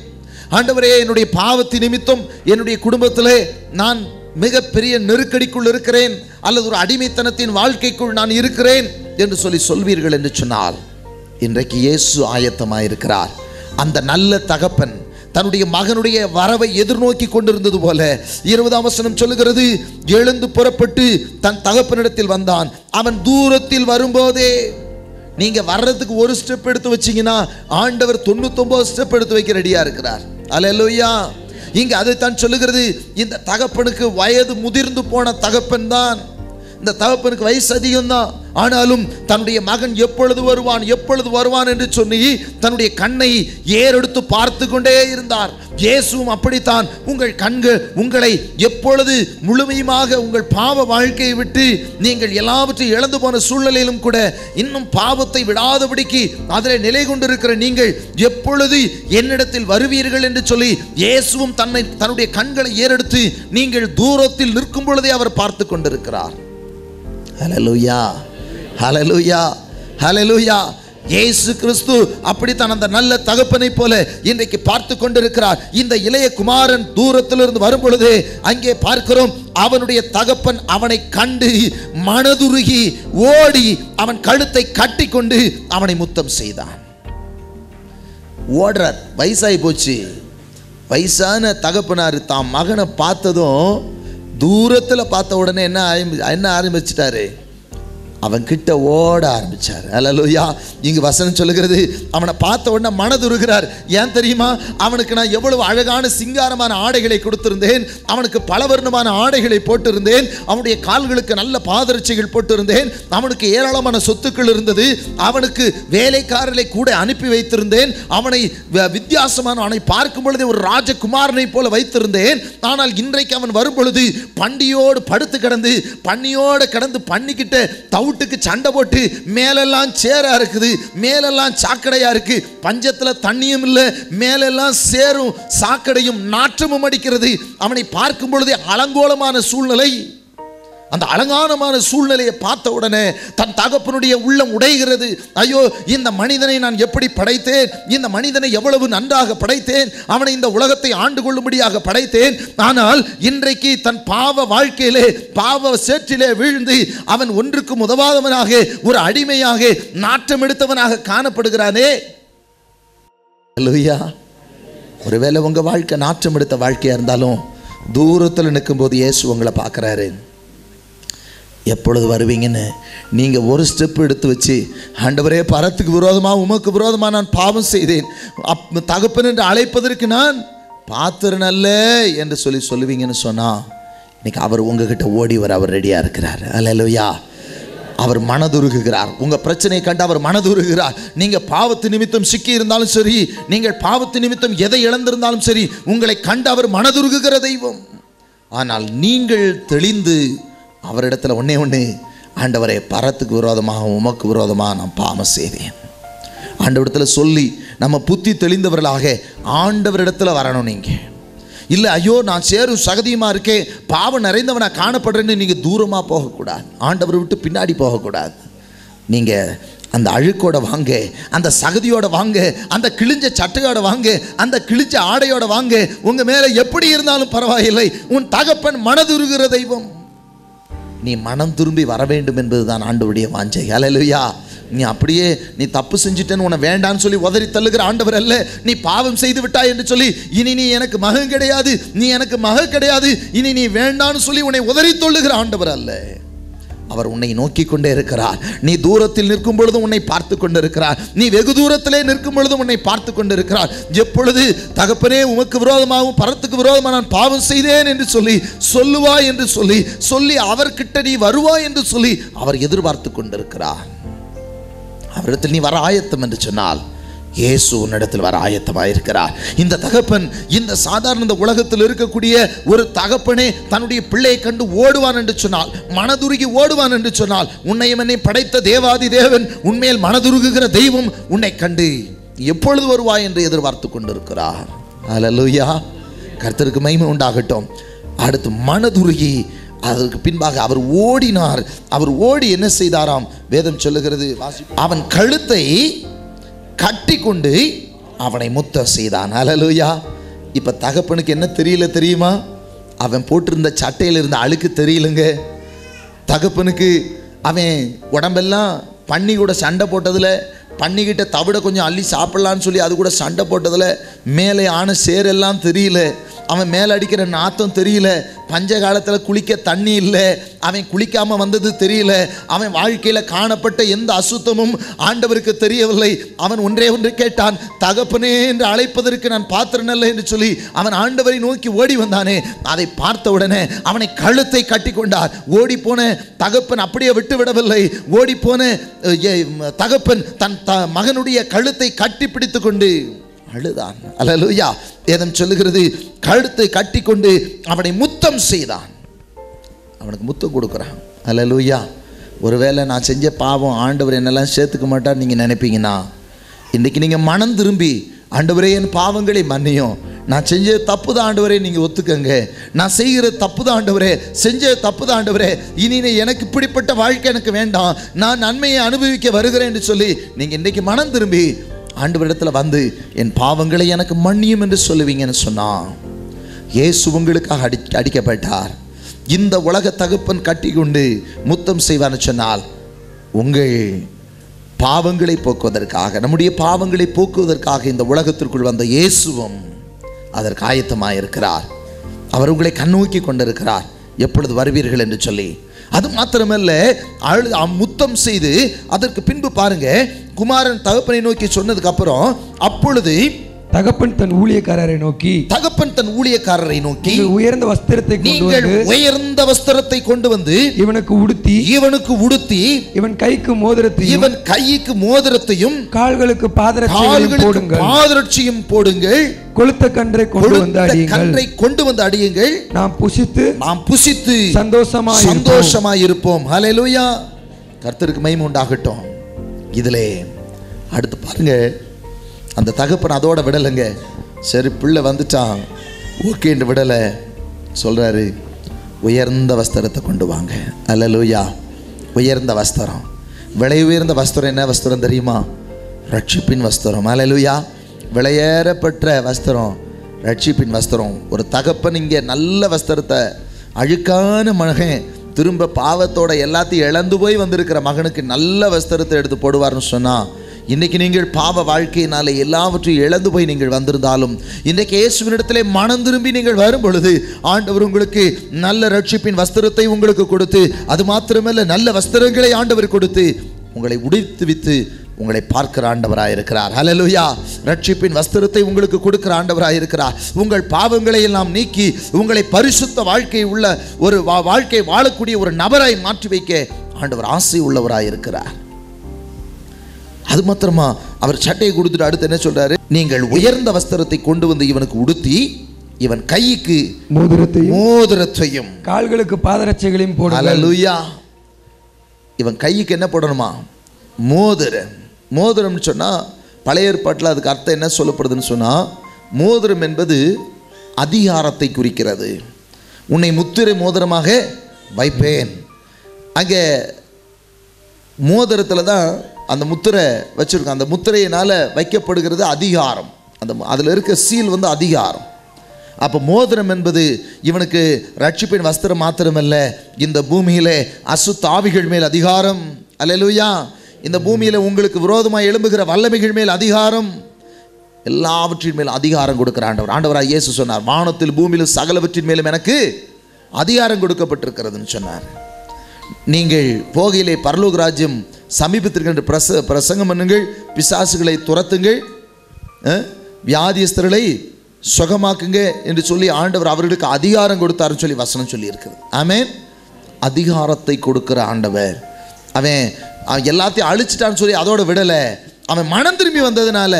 ஆண்டவரே என்னுடைய பாவத்து நிமித்தம் என்னுடைய குடும்பத்திலே நான் மிகப்பெரிய நெருக்கடிக்குள் இருக்கிறேன், அல்லது ஒரு அடிமைத்தனத்தின் வாழ்க்கைக்குள் நான் இருக்கிறேன் என்று சொல்லி சொல்வீர்கள் என்று சொன்னால், இன்றைக்கு இயேசு ஆயத்தமாயிருக்கிறார். அந்த நல்ல தகப்பன் தன்னுடைய மகனுடைய வரவை எதிர்நோக்கி கொண்டிருந்தது போல 20ஆம் வசனம் சொல்லுகிறது, எழுந்து புறப்பட்டு தன் தகப்பனிடத்தில் வந்தான். அவன் தூரத்தில் வரும்போதே, நீங்க வர்றதுக்கு ஒரு ஸ்டெப் எடுத்து வச்சீங்கன்னா ஆண்டவர் 99 ஸ்டெப் எடுத்து வைக்க ரெடியா இருக்கிறார். அல்லேலூயா. இங்க அதைத்தான் சொல்லுகிறது, இந்த தகப்பனுக்கு வயது முதிர்ந்து போன தகப்பன் தான். இந்த தகப்பனுக்கு வயசு அதிகம்தான், ஆனாலும் தன்னுடைய மகன் எப்பொழுது வருவான் என்று சொல்லி தன்னுடைய கண்ணை ஏறெடுத்து பார்த்து கொண்டே இருந்தார். இயேசுவும் அப்படித்தான். உங்கள் கண்கள் உங்களை எப்பொழுது முழுமையுமாக உங்கள் பாவ வாழ்க்கையை விட்டு நீங்கள் எல்லாவற்றையும் இழந்து போன சூழ்நிலையிலும் கூட இன்னும் பாவத்தை விடாதபடிக்கு அதில் நிலை கொண்டிருக்கிற நீங்கள் எப்பொழுது என்னிடத்தில் வருவீர்கள் என்று சொல்லி இயேசுவும் தன்னுடைய கண்களை ஏறெடுத்து நீங்கள் தூரத்தில் நிற்கும் பொழுதே அவர் பார்த்து கொண்டிருக்கிறார். ஹல்லேலூயா, ஹல்லேலூயா, ஹல்லேலூயா. இயேசு கிறிஸ்து அப்படித்தான் அந்த நல்ல தகப்பனை போல இன்றைக்கு பார்த்து கொண்டிருக்கிறார். இந்த இளைய குமாரன் தூரத்திலிருந்து வரும் பொழுது அங்கே பார்க்கிறோம், அவனுடைய தகப்பன் அவனை கண்டு மனதுருகி ஓடி அவன் கழுத்தை கட்டி கொண்டு அவனை முத்தம் செய்தான். ஓடுறார், வயசாகி போச்சு. வயசான தகப்பனார் தாம் மகனை பார்த்ததும் தூரத்தில் பார்த்த உடனே என்ன ஆரம்பிச்சிட்டாரு, அவன் கிட்ட ஓட ஆரம்பிச்சார். அல்லேலூயா. இங்கு வசனம் சொல்லுகிறது, அவனை பார்த்த உடனே மனதுருகிறார். ஏன் தெரியுமா? அவனுக்கு நான் எவ்வளவு அழகான சிங்காரமான ஆடைகளை கொடுத்திருந்தேன், அவனுக்கு பலவர்ணமான ஆடைகளை போட்டிருந்தேன், அவனுடைய கால்களுக்கு நல்ல பாதரட்சைகள் போட்டிருந்தேன், அவனுக்கு ஏராளமான சொத்துக்கள் இருந்தது, அவனுக்கு வேலைக்காரர்களை கூட அனுப்பி வைத்திருந்தேன், அவனை வித்தியாசமான அவனை பார்க்கும் பொழுது ஒரு ராஜகுமாரனை போல வைத்திருந்தேன். ஆனால் இன்றைக்கு அவன் வரும் பொழுது பண்டியோடு படுத்து கிடந்து பன்னியோடு கிடந்து பண்ணிக்கிட்ட தவுட்டுக்கு சண்டை போட்டு மேலெல்லாம் சேரா இருக்குது, மேலெல்லாம் சாக்கடையா இருக்கு, பஞ்சத்துல தண்ணியும் இல்லை, மேலெல்லாம் சேரும் சாக்கடையும் நாற்றமும் அடிக்கிறது. அவனை பார்க்கும் பொழுதே அலங்கோலமான சூழ்நிலை. அந்த அலங்காரமான சூழ்நிலையை பார்த்த உடனே தன் தகப்பனுடைய உள்ளம் உடைகிறது. ஐயோ, இந்த மனிதனை நான் எப்படி படைத்தேன், இந்த மனிதனை எவ்வளவு நன்றாக படைத்தேன், அவனை இந்த உலகத்தை ஆண்டு கொள்ளும்படியாக படைத்தேன். ஆனால் இன்றைக்கு தன் பாவ வாழ்க்கையிலே பாவ சேற்றிலே வீழ்ந்து அவன் ஒன்றுக்கும் உதவாதவனாக ஒரு அடிமையாக நாட்டம் எடுத்தவனாக காணப்படுகிறானே. அல்லேலூயா. ஒருவேளை உங்க வாழ்க்கை நாற்றம் எடுத்த வாழ்க்கையா இருந்தாலும் தூரத்தில் நிற்கும்போது இயேசு உங்களை பார்க்குறாரு. எப்பொழுது வருவீங்கன்னு நீங்கள் ஒரு ஸ்டெப் எடுத்து வச்சு, ஆண்டவரே, பரத்துக்கு விரோதமாக உமக்கு விரோதமாக நான் பாவம் செய்தேன், தகப்பன் என்று அழைப்பதற்கு நான் பாத்திரன் அல்ல என்று சொல்லுவீங்கன்னு சொன்னால், இன்னைக்கு அவர் உங்ககிட்ட ஓடி வர அவர் ரெடியாக இருக்கிறார். அல்லேலூயா. அவர் மனதுருகுகிறார். உங்கள் பிரச்சனையை கண்டு அவர் மனதுருகிறார். நீங்கள் பாவத்து நிமித்தம் சிக்கி இருந்தாலும் சரி, நீங்கள் பாவத்து நிமித்தம் எதை இழந்திருந்தாலும் சரி, உங்களை கண்டு அவர் மனதுருகுகிற தெய்வம். ஆனால் நீங்கள் தெளிந்து அவரிடத்துல ஒன்று, ஆண்டவரே, பரத்துக்கு விரோதமாக உமக்கு விரோதமாக நான் பாவம் செய்தேன் ஆண்டவரிடத்தில் சொல்லி நம்ம புத்தி தெளிந்தவர்களாக ஆண்டவரிடத்துல வரணும். நீங்கள் இல்லை, ஐயோ நான் சேரும் சகதியுமா இருக்கேன், பாவம் நிறைந்தவனா காணப்படுறேன்னு நீங்கள் தூரமாக போகக்கூடாது. ஆண்டவரை விட்டு பின்னாடி போகக்கூடாது. நீங்கள் அந்த அழுக்கோட வாங்க, அந்த சகதியோட வாங்க, அந்த கிழிஞ்ச சட்டையோட வாங்க, அந்த கிழிஞ்ச ஆடையோட வாங்க. உங்கள் மேலே எப்படி இருந்தாலும் பரவாயில்லை, உன் தகப்பன் மனதுருகிற தெய்வம். நீ மனம் திரும்பி வர வேண்டும் என்பதுதான் ஆண்டவருடைய வாஞ்சை. அல்லேலூயா. நீ அப்படியே நீ தப்பு செஞ்சுட்டேன்னு உன்னை வேண்டான்னு சொல்லி உதறி தள்ளுகிற ஆண்டவர் அல்ல. நீ பாவம் செய்து விட்டாய் என்று சொல்லி இனி நீ எனக்கு மகன் கிடையாது, நீ எனக்கு மக கிடையாது, இனி நீ வேண்டான்னு சொல்லி உன்னை உதறி தள்ளுகிற ஆண்டவர் அல்ல. அவர் உன்னை நோக்கி கொண்டே இருக்கிறார். நீ தூரத்தில் நிற்கும் பொழுதும் உன்னை பார்த்து கொண்டு இருக்கிறார். நீ வெகு தூரத்திலே நிற்கும் பொழுதும் உன்னை பார்த்து கொண்டு இருக்கிறார். எப்பொழுது தகப்பனே உமக்கு விரோதமாகவும் பரத்துக்கு விரோதமாக நான் பாவம் செய்தேன் என்று சொல்லுவாய் என்று சொல்லி அவர்கிட்ட நீ வருவாய் என்று சொல்லி அவர் எதிர்பார்த்து கொண்டிருக்கிறார். அவரிடத்தில் நீ வர ஆயத்தம் என்று சொன்னால் இயேசு உன்னிடத்தில் வர ஆயத்தமாயிருக்கிறார். இந்த தகப்பன், இந்த சாதாரண இந்த உலகத்தில் இருக்கக்கூடிய ஒரு தகப்பனே தன்னுடைய பிள்ளையை கண்டு ஓடுவான் என்று சொன்னால், மனதுருகி ஓடுவான் என்று சொன்னால், உன்னையும் என்னை படைத்த தேவாதி தேவன், உண்மையில் மனதுருகுகிற தெய்வம் உன்னை கண்டு எப்பொழுது வருவாய் என்று எதிர்பார்த்து கொண்டிருக்கிறார். அல்லேலூயா. கர்த்தருக்கு மகிமை உண்டாகட்டும். அடுத்து மனதுருகி அதற்கு பின்பாக அவர் ஓடினார். அவர் ஓடி என்ன செய்தாராம்? வேதம் சொல்லுகிறது, அவன் கழுத்தை கட்டி கொண்டு அவனை முத்தம் செய்தான். அல்லேலூயா. இப்போ தகப்பனுக்கு என்ன தெரியல தெரியுமா? அவன் போட்டிருந்த சட்டையில் இருந்த அழுக்கு தெரியலங்க. தகப்பனுக்கு அவன் உடம்பெல்லாம் பண்ணி கூட சண்டை போட்டதில், பண்ணிக்கிட்ட தவிட கொஞ்சம் அள்ளி சாப்பிட்லான்னு சொல்லி அது கூட சண்டை போட்டதில் மேலே ஆன சேரெல்லாம் தெரியல. அவன் மேலே அடிக்கிற நாத்தம் தெரியல. பஞ்ச காலத்தில் குளிக்க தண்ணி இல்லை, அவன் குளிக்காமல் வந்தது தெரியல. அவன் வாழ்க்கையில் காணப்பட்ட எந்த அசுத்தமும் ஆண்டவருக்கு தெரியவில்லை. அவன் ஒன்று கேட்டான், தகப்பனே என்று அழைப்பதற்கு நான் பாத்திரன் அல்ல என்று சொல்லி அவன் ஆண்டவரை நோக்கி ஓடி வந்தானே. அதை பார்த்த உடனே அவனை கழுத்தை கட்டி கொண்டார். ஓடி போன தகப்பன் அப்படியே விட்டு விடவில்லை. ஓடி போன தகப்பன் தன் மகனுடைய கழுத்தை கட்டி பிடித்து கொண்டு அழுதான். அல்லேலூயா. வேதம் சொல்லுகிறது, கழுத்தை கட்டி கொண்டு அவனை முத்தம் செய்தான். அவனுக்கு முத்தம் கொடுக்குறான். அல்லேலூயா. ஒருவேளை நான் செஞ்ச பாவம் ஆண்டவர் என்னெல்லாம் சேர்த்துக்க மாட்டார் நீங்கள் நினைப்பீங்கன்னா, இன்றைக்கி நீங்கள் மனம் திரும்பி, ஆண்டவரே என் பாவங்களை மன்னியும், நான் செஞ்ச தப்பு தான் ஆண்டவரே நீங்கள் ஒத்துக்கங்க, நான் செய்கிற தப்பு தான் ஆண்டவரே, செஞ்ச தப்பு தான் ஆண்டவரே, இனி எனக்கு இப்படிப்பட்ட வாழ்க்கை எனக்கு வேண்டாம், நான் நன்மையை அனுபவிக்க வருகிறேன் என்று சொல்லி நீங்கள் இன்றைக்கி மனம் திரும்பி ஆண்டவரிடத்தில் வந்து என் பாவங்களை எனக்கு மன்னியும் என்று சொல்லுவீங்கன்னு சொன்னான். இயேசு உங்களுக்காக அடிக்கப்பட்டார். இந்த உலக தகப்பன் கட்டி கொண்டு முத்தம் செய்வான்னு சொன்னால், உங்கள் பாவங்களை போக்குவதற்காக, நம்முடைய பாவங்களை போக்குவதற்காக இந்த உலகத்திற்குள் வந்த இயேசுவும் அதற்கு ஆயத்தமாக இருக்கிறார். அவர் உங்களை கண்ணோக்கி கொண்டிருக்கிறார், எப்பொழுது வருவீர்கள் என்று சொல்லி. அது மாத்திரமல்ல, முத்தம் செய்து அதற்கு பின்பு பாருங்க, குமாரன் தகப்பனை நோக்கி சொன்னதுக்கு அப்புறம், அப்பொழுது தகப்பன் தன் ஊழியக்காரரை நோக்கி உயர்ந்த வஸ்திரத்தை கொண்டு வந்து இவனுக்கு உடுத்தி இவன் கைக்கு மோதிரத்தையும் கால்களுக்கு பாதரட்சியும் போடுங்கள், கொழுத்த கன்றை கொண்டு வந்து அடியுங்கள், நாம் புசித்து சந்தோஷமாய் இருப்போம். ஹல்லேலூயா. கர்த்தருக்கு மகிமை உண்டாகட்டும். இதிலே அடுத்து பாருங்க, அந்த தகப்பன் அதோட விடலைங்க. சரி, பிள்ளை வந்துட்டான், ஓகேன்னு விடலை. சொல்கிறாரு, உயர்ந்த வஸ்திரத்தை கொண்டு வாங்க. அல்லேலூயா. உயர்ந்த வஸ்திரம், விலை உயர்ந்த வஸ்திரம். என்ன வஸ்திரம் தெரியுமா? ரட்சிப்பின் வஸ்திரம். அல்லேலூயா. விலையேறப்பட்ட வஸ்திரம், ரட்சிப்பின் வஸ்திரம். ஒரு தகப்பன் இங்கே நல்ல வஸ்திரத்தை, அழுக்கான மகன் திரும்ப பாவத்தோட எல்லாத்தையும் இழந்து போய் வந்திருக்கிற மகனுக்கு நல்ல வஸ்திரத்தை எடுத்து போடுவார்னு சொன்னால், இன்றைக்கி நீங்கள் பாவ வாழ்க்கையினாலே எல்லாவற்றையும் இழந்து போய் நீங்கள் வந்திருந்தாலும், இன்றைக்கு இயேசுவினிடத்திலே மனம் திரும்பி நீங்கள் வரும் பொழுது ஆண்டவர் உங்களுக்கு நல்ல ரட்சிப்பின் வஸ்திரத்தை உங்களுக்கு கொடுத்து, அது மாத்திரமல்ல நல்ல வஸ்திரங்களை ஆண்டவர் கொடுத்து உங்களை உடைத்து வித்து உங்களை பார்க்கிற ஆண்டவராக இருக்கிறார். ஹல்லேலூயா. ரட்சிப்பின் வஸ்திரத்தை உங்களுக்கு கொடுக்கிற ஆண்டவராக இருக்கிறார். உங்கள் பாவங்களை எல்லாம் நீக்கி உங்களை பரிசுத்த வாழ்க்கை உள்ள ஒரு வாழ்க்கை வாழக்கூடிய ஒரு நபராய் மாற்றி வைக்க ஆண்டவர் ஆசை உள்ளவராக இருக்கிறார். அது மாத்திரமா, அவர் சட்டையை கொடுத்துட்டு அடுத்து என்ன சொல்றாரு? நீங்கள் உயர்ந்த வஸ்திரத்தை கொண்டு வந்து இவனுக்கு உடுத்தி இவன் கைக்கு மோதிரத்தையும் கால்களுக்கு பாதரட்சைகளையும் போடுங்கள். ஹல்லேலூயா. இவன் கைக்கு என்ன போடணுமா? மோதிரம். மோதிரம்னு சொன்னால் பழைய ஏற்பாட்டில் அதுக்கு அர்த்தம் என்ன சொல்லப்படுதுன்னு சொன்னால், மோதிரம் என்பது அதிகாரத்தை குறிக்கிறது. உன்னை முத்திரை மோதிரமாக வைப்பேன். அங்கே மோதிரத்தில் தான் அந்த முத்திரை வச்சுருக்கோம். அந்த முத்திரையினால் வைக்கப்படுகிறது அதிகாரம். அதில் இருக்க சீல் வந்து அதிகாரம். அப்போ மோதிரம் என்பது இவனுக்கு ரட்சிப்பின் வஸ்திரம் மாத்திரமல்ல, இந்த பூமியிலே அசுத்த ஆவிகள் மேல் அதிகாரம். அல்லேலூயா. இந்த பூமியில் உங்களுக்கு விரோதமாக எழும்புகிற வல்லமைகள் மேல் அதிகாரம், எல்லாவற்றின் மேல் அதிகாரம் கொடுக்கிற ஆண்டவர். ஆண்டவராக இயேசு சொன்னார், வானத்தில் பூமியில் சகலவற்றின் மேலும் எனக்கு அதிகாரம் கொடுக்கப்பட்டிருக்கிறதுன்னு சொன்னார். நீங்கள் போகையிலே பரலோக ராஜ்யம் சமீபத்திற்கு பிரசங்கம் பண்ணுங்கள், பிசாசுகளை துரத்துங்கள், வியாதியஸ்தர்களை சுகமாக்குங்க என்று சொல்லி ஆண்டவர் அவர்களுக்கு அதிகாரம் கொடுத்தாருன்னு சொல்லி வசனம் சொல்லி இருக்கிறது. ஆமென். அதிகாரத்தை கொடுக்கிற ஆண்டவர். அவன் எல்லாத்தையும் அழிச்சிட்டான்னு சொல்லி அதோட விடலை. அவன் மனம் திரும்பி வந்ததுனால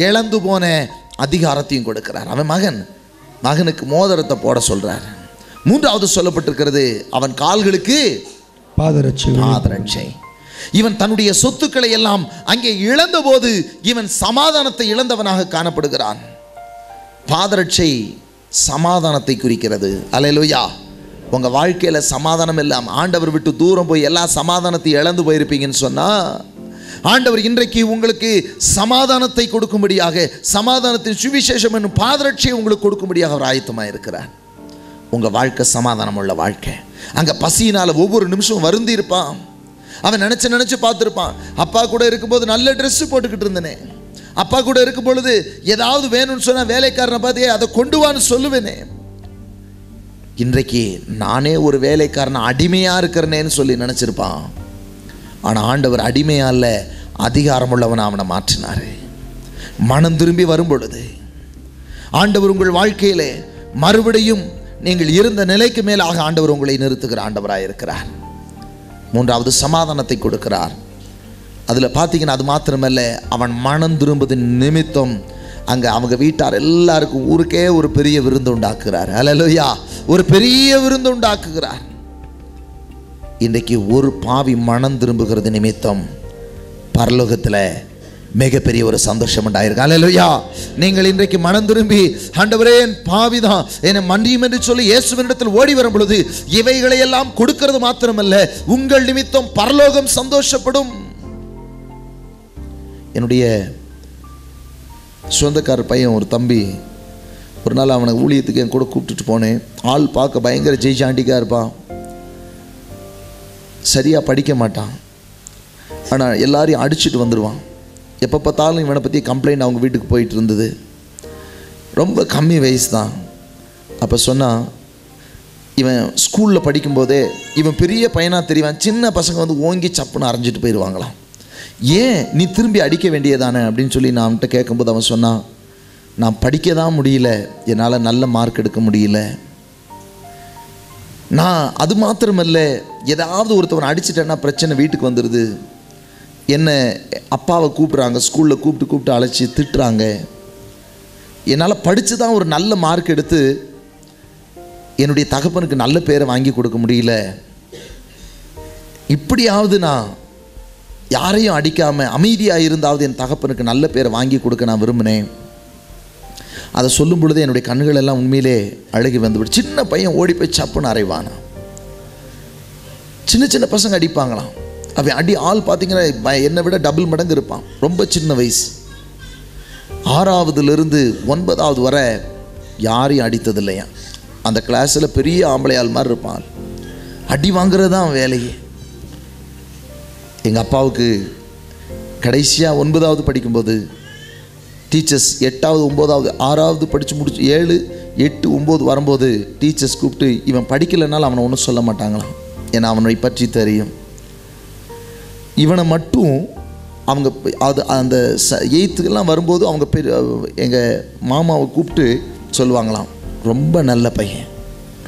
இழந்து போன அதிகாரத்தையும் கொடுக்கிறார். அவன் மகனுக்கு மோதிரத்தை போட சொல்றார். மூன்றாவது சொல்லப்பட்டிருக்கிறது, அவன் கால்களுக்கு பாதரட்சை. இவன் தன்னுடைய சொத்துக்களை எல்லாம் அங்கே இழந்த போது இவன் சமாதானத்தை இழந்தவனாக காணப்படுகிறான். பாதரட்சை சமாதானத்தை குறிக்கிறது. அல்லேலூயா. உங்கள் வாழ்க்கையில் சமாதானம் இல்லாமல் ஆண்டவர் விட்டு தூரம் போய் எல்லா சமாதானத்தையும் இழந்து போயிருப்பீங்கன்னு சொன்னால், ஆண்டவர் இன்றைக்கு உங்களுக்கு சமாதானத்தை கொடுக்கும்படியாக, சமாதானத்தின் சுவிசேஷம் என்னும் பாதரட்சியை உங்களுக்கு கொடுக்கும்படியாக அவர் ஆயத்தமாக இருக்கிறார். உங்கள் வாழ்க்கை சமாதானம் உள்ள வாழ்க்கை. அங்கே பசியினால் ஒவ்வொரு நிமிஷமும் வருந்தி இருப்பான். அவன் நினச்சி பார்த்துருப்பான், அப்பா கூட இருக்கும்போது நல்ல ட்ரெஸ்ஸு போட்டுக்கிட்டு இருந்தேனே, அப்பா கூட இருக்கும் பொழுது ஏதாவது வேணும்னு சொன்னால் வேலைக்காரனை பார்த்து அதை கொண்டு வான்னு சொல்லுவேனே, இன்றைக்கு நானே ஒரு வேலைக்காரனை அடிமையாக இருக்கிறனேன்னு சொல்லி நினச்சிருப்பான். ஆனால் ஆண்டவர் அடிமையால் அதிகாரம் உள்ளவனை அவனை மாற்றினார். மனம் திரும்பி வரும் பொழுது ஆண்டவர் உங்கள் வாழ்க்கையிலே மறுபடியும் நீங்கள் இருந்த நிலைக்கு மேலாக ஆண்டவர் உங்களை நிறுத்துகிற ஆண்டவராக இருக்கிறார். மூன்றாவது சமாதானத்தை கொடுக்கிறார். அதில் பார்த்தீங்கன்னா அது மாத்திரமல்ல, அவன் மனம் திரும்புவதன் நிமித்தம் அங்கே அவங்க வீட்டார் எல்லாருக்கும் ஊருக்கே ஒரு பெரிய விருந்து உண்டாக்குகிறார். அல்லேலூயா. ஒரு பெரிய விருந்து உண்டாக்குகிறார். இன்றைக்கு ஒரு பாவி மனம் திரும்புகிறது நிமித்தம் பரலோகத்தில் மிகப்பெரிய ஒரு சந்தோஷம் உண்டாயிருக்கு. அல்லேலூயா. நீங்கள் இன்றைக்கு மனம் திரும்பி ஆண்டவரே என் பாவிதான் என்னை மன்னியும் என்று சொல்லி இயேசுவினிடத்தில் ஓடி வரும் பொழுது இவைகளை எல்லாம் கொடுக்கிறது மாத்திரமல்ல, உங்கள் நிமித்தம் பரலோகம் சந்தோஷப்படும். என்னுடைய சொந்தக்கார பையன் ஒரு தம்பி, ஒரு நாள் அவனை ஊழியத்துக்கு என் கூட கூப்பிட்டுட்டு போனேன். ஆள் பார்க்க பயங்கர ஜெய்சாண்டிக்காக இருப்பான், சரியாக படிக்க மாட்டான், ஆனால் எல்லாரையும் அடிச்சுட்டு வந்துடுவான். எப்போ பார்த்தாலும் இவனை பற்றி கம்ப்ளைண்ட் அவங்க வீட்டுக்கு போயிட்டு இருந்தது. ரொம்ப கம்மி வயசு தான். அப்போ சொன்னால், இவன் ஸ்கூலில் படிக்கும்போதே இவன் பெரிய பையனாக தெரிவான், சின்ன பசங்க வந்து ஓங்கி சப்புன்னு அரைஞ்சிட்டு போயிடுவாங்களாம். ஏன் நீ திரும்பி அடிக்க வேண்டியதானே அப்படின்னு சொல்லி நான் அவன்கிட்ட கேட்கும்போது அவன் சொன்னான், நான் படிக்க தான் முடியல, என்னால் நல்ல மார்க் எடுக்க முடியல. நான் அது மாத்திரமல்ல, ஏதாவது ஒருத்தவன் அடிச்சிட்டேன்னா பிரச்சனை வீட்டுக்கு வந்துடுது. என்ன அப்பாவை கூப்பிட்றாங்க, ஸ்கூலில் கூப்பிட்டு அழைச்சி திட்டுறாங்க. என்னால் படித்து தான் ஒரு நல்ல மார்க் எடுத்து என்னுடைய தகப்பனுக்கு நல்ல பேரை வாங்கி கொடுக்க முடியல. இப்படியாவது நான் யாரையும் அடிக்காமல் அமைதியாக இருந்தாவது என் தகப்பனுக்கு நல்ல பேரை வாங்கி கொடுக்க நான் விரும்பினேன். அதை சொல்லும் பொழுதே என்னுடைய கண்கள் எல்லாம் உண்மையிலே அழுகி வந்துவிடும். சின்ன பையன் ஓடி போய் சப்புன்னு அறைவானா. சின்ன சின்ன பசங்க அடிப்பாங்களாம். அவன் அடி ஆள் பார்த்தீங்கன்னா என்னை விட டபுள் மடங்கு இருப்பான். ரொம்ப சின்ன வயசு. 6வதுலேருந்து 9வது வரை யாரையும் அடித்தது இல்லையா. அந்த கிளாஸில் பெரிய ஆம்பளை ஆள் மாதிரி இருப்பான். அடி வாங்குறது தான் வேலையே. எங்கள் அப்பாவுக்கு கடைசியாக 9வது படிக்கும்போது டீச்சர்ஸ் 8வது 9வது 6வது படித்து முடிச்சு 7 8 9 வரும்போது டீச்சர்ஸ் கூப்பிட்டு இவன் படிக்கலைனாலும் அவனை ஒன்றும் சொல்ல மாட்டாங்களாம். ஏன்னா அவனை பற்றி தெரியும். இவனை மட்டும் அவங்க அது அந்த 8த்துக்கெல்லாம் வரும்போது அவங்க எங்கள் மாமாவை கூப்பிட்டு சொல்லுவாங்களாம், ரொம்ப நல்ல பையன்,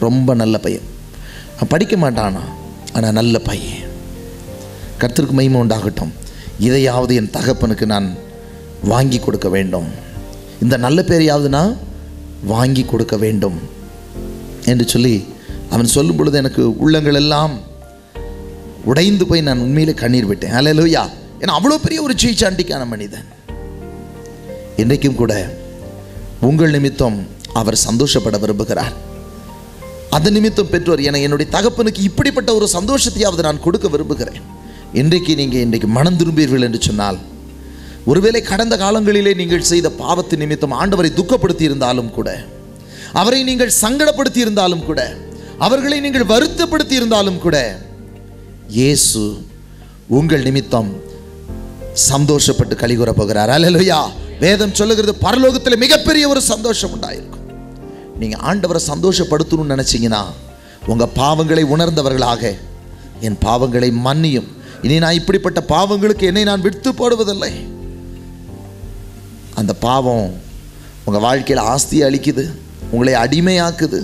ரொம்ப நல்ல பையன், படிக்க மாட்டானா ஆனால் நல்ல பையன். கர்த்தருக்கு மகிமை உண்டாகட்டும். இதையாவது என் தகப்பனுக்கு நான் வாங்கி கொடுக்க வேண்டும், இந்த நல்ல பேரையாவது நான் வாங்கி கொடுக்க வேண்டும் என்று சொல்லி அவன் சொல்லும் பொழுது எனக்கு உள்ளங்கள் எல்லாம் உடைந்து போய் நான் உண்மையிலே கண்ணீர் விட்டேன். ஹல்லேலூயா. ஏன்னா அவ்வளோ பெரிய ஒரு சீச்சாண்டிக்கான மனிதன். இன்றைக்கும் கூட உங்கள் நிமித்தம் அவர் சந்தோஷப்பட விரும்புகிறார். அந்த நிமித்தம் பெற்றோர் என்னுடைய தகப்பனுக்கு இப்படிப்பட்ட ஒரு சந்தோஷத்தையாவது நான் கொடுக்க விரும்புகிறேன். இன்றைக்கு மனம் திரும்பீர்கள் என்று சொன்னால், ஒருவேளை கடந்த காலங்களிலே நீங்கள் செய்த பாவத்தின் நிமித்தம் ஆண்டவரை துக்கப்படுத்தி இருந்தாலும் கூட, அவரை நீங்கள் சங்கடப்படுத்தி இருந்தாலும் கூட, அவர்களை நீங்கள் வருத்தப்படுத்தி இருந்தாலும் கூட, இயேசு உங்கள் நிமித்தம் சந்தோஷப்பட்டு கலிகூற போகிறார். அல்லேலூயா. வேதம் சொல்லுகிறது பரலோகத்தில் மிகப்பெரிய ஒரு சந்தோஷம் உண்டாயிருக்கும். நீங்க ஆண்டவரை சந்தோஷப்படுத்தணும்னு நினைச்சீங்கன்னா, உங்க பாவங்களை உணர்ந்தவர்களாக, என் பாவங்களை மன்னியும், இனி நான் இப்படிப்பட்ட பாவங்களுக்கு என்னை நான் விட்டு போடுவதில்லை. அந்த பாவம் உங்க வாழ்க்கையில் ஆஸ்தியை அழிக்குது, உங்களை அடிமையாக்குது,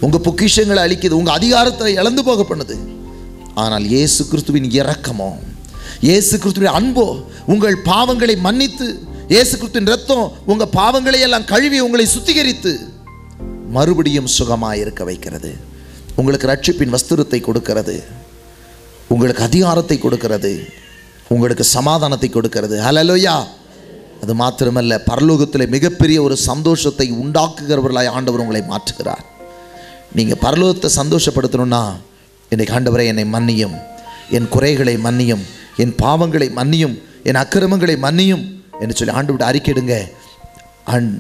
உங்க பொக்கிஷங்களை அழிக்குது, உங்க அதிகாரத்தை இழந்து போக பண்ணுது. ஆனால் இயேசு கிறிஸ்துவின் இரக்கமோ, இயேசு கிறிஸ்துவின் அன்போ உங்கள் பாவங்களை மன்னித்து, இயேசு கிறிஸ்துவின் இரத்தம் உங்க பாவங்களை எல்லாம் கழுவி உங்களை சுத்திகரித்து மறுபடியும் சுகமாயிருக்க வைக்கிறது. உங்களுக்கு ரட்சிப்பின் வஸ்திரத்தை கொடுக்கிறது, உங்களுக்கு அதிகாரத்தை கொடுக்கிறது, உங்களுக்கு சமாதானத்தை கொடுக்கிறது. ஹல்லேலூயா. அது மாத்திரமல்ல, பரலோகத்தில் மிகப்பெரிய ஒரு சந்தோஷத்தை உண்டாக்குகிறவர்களாய் ஆண்டவர் உங்களை மாற்றுகிறார். நீங்கள் பரலோகத்தை சந்தோஷப்படுத்தணும்னா, இன்றைக்கு ஆண்டவரை என்னை மன்னியும், என் குறைகளை மன்னியும், என் பாவங்களை மன்னியும், என் அக்கிரமங்களை மன்னியும் என்று சொல்லி ஆண்டவர்கிட்ட அறிக்கையிடுங்க.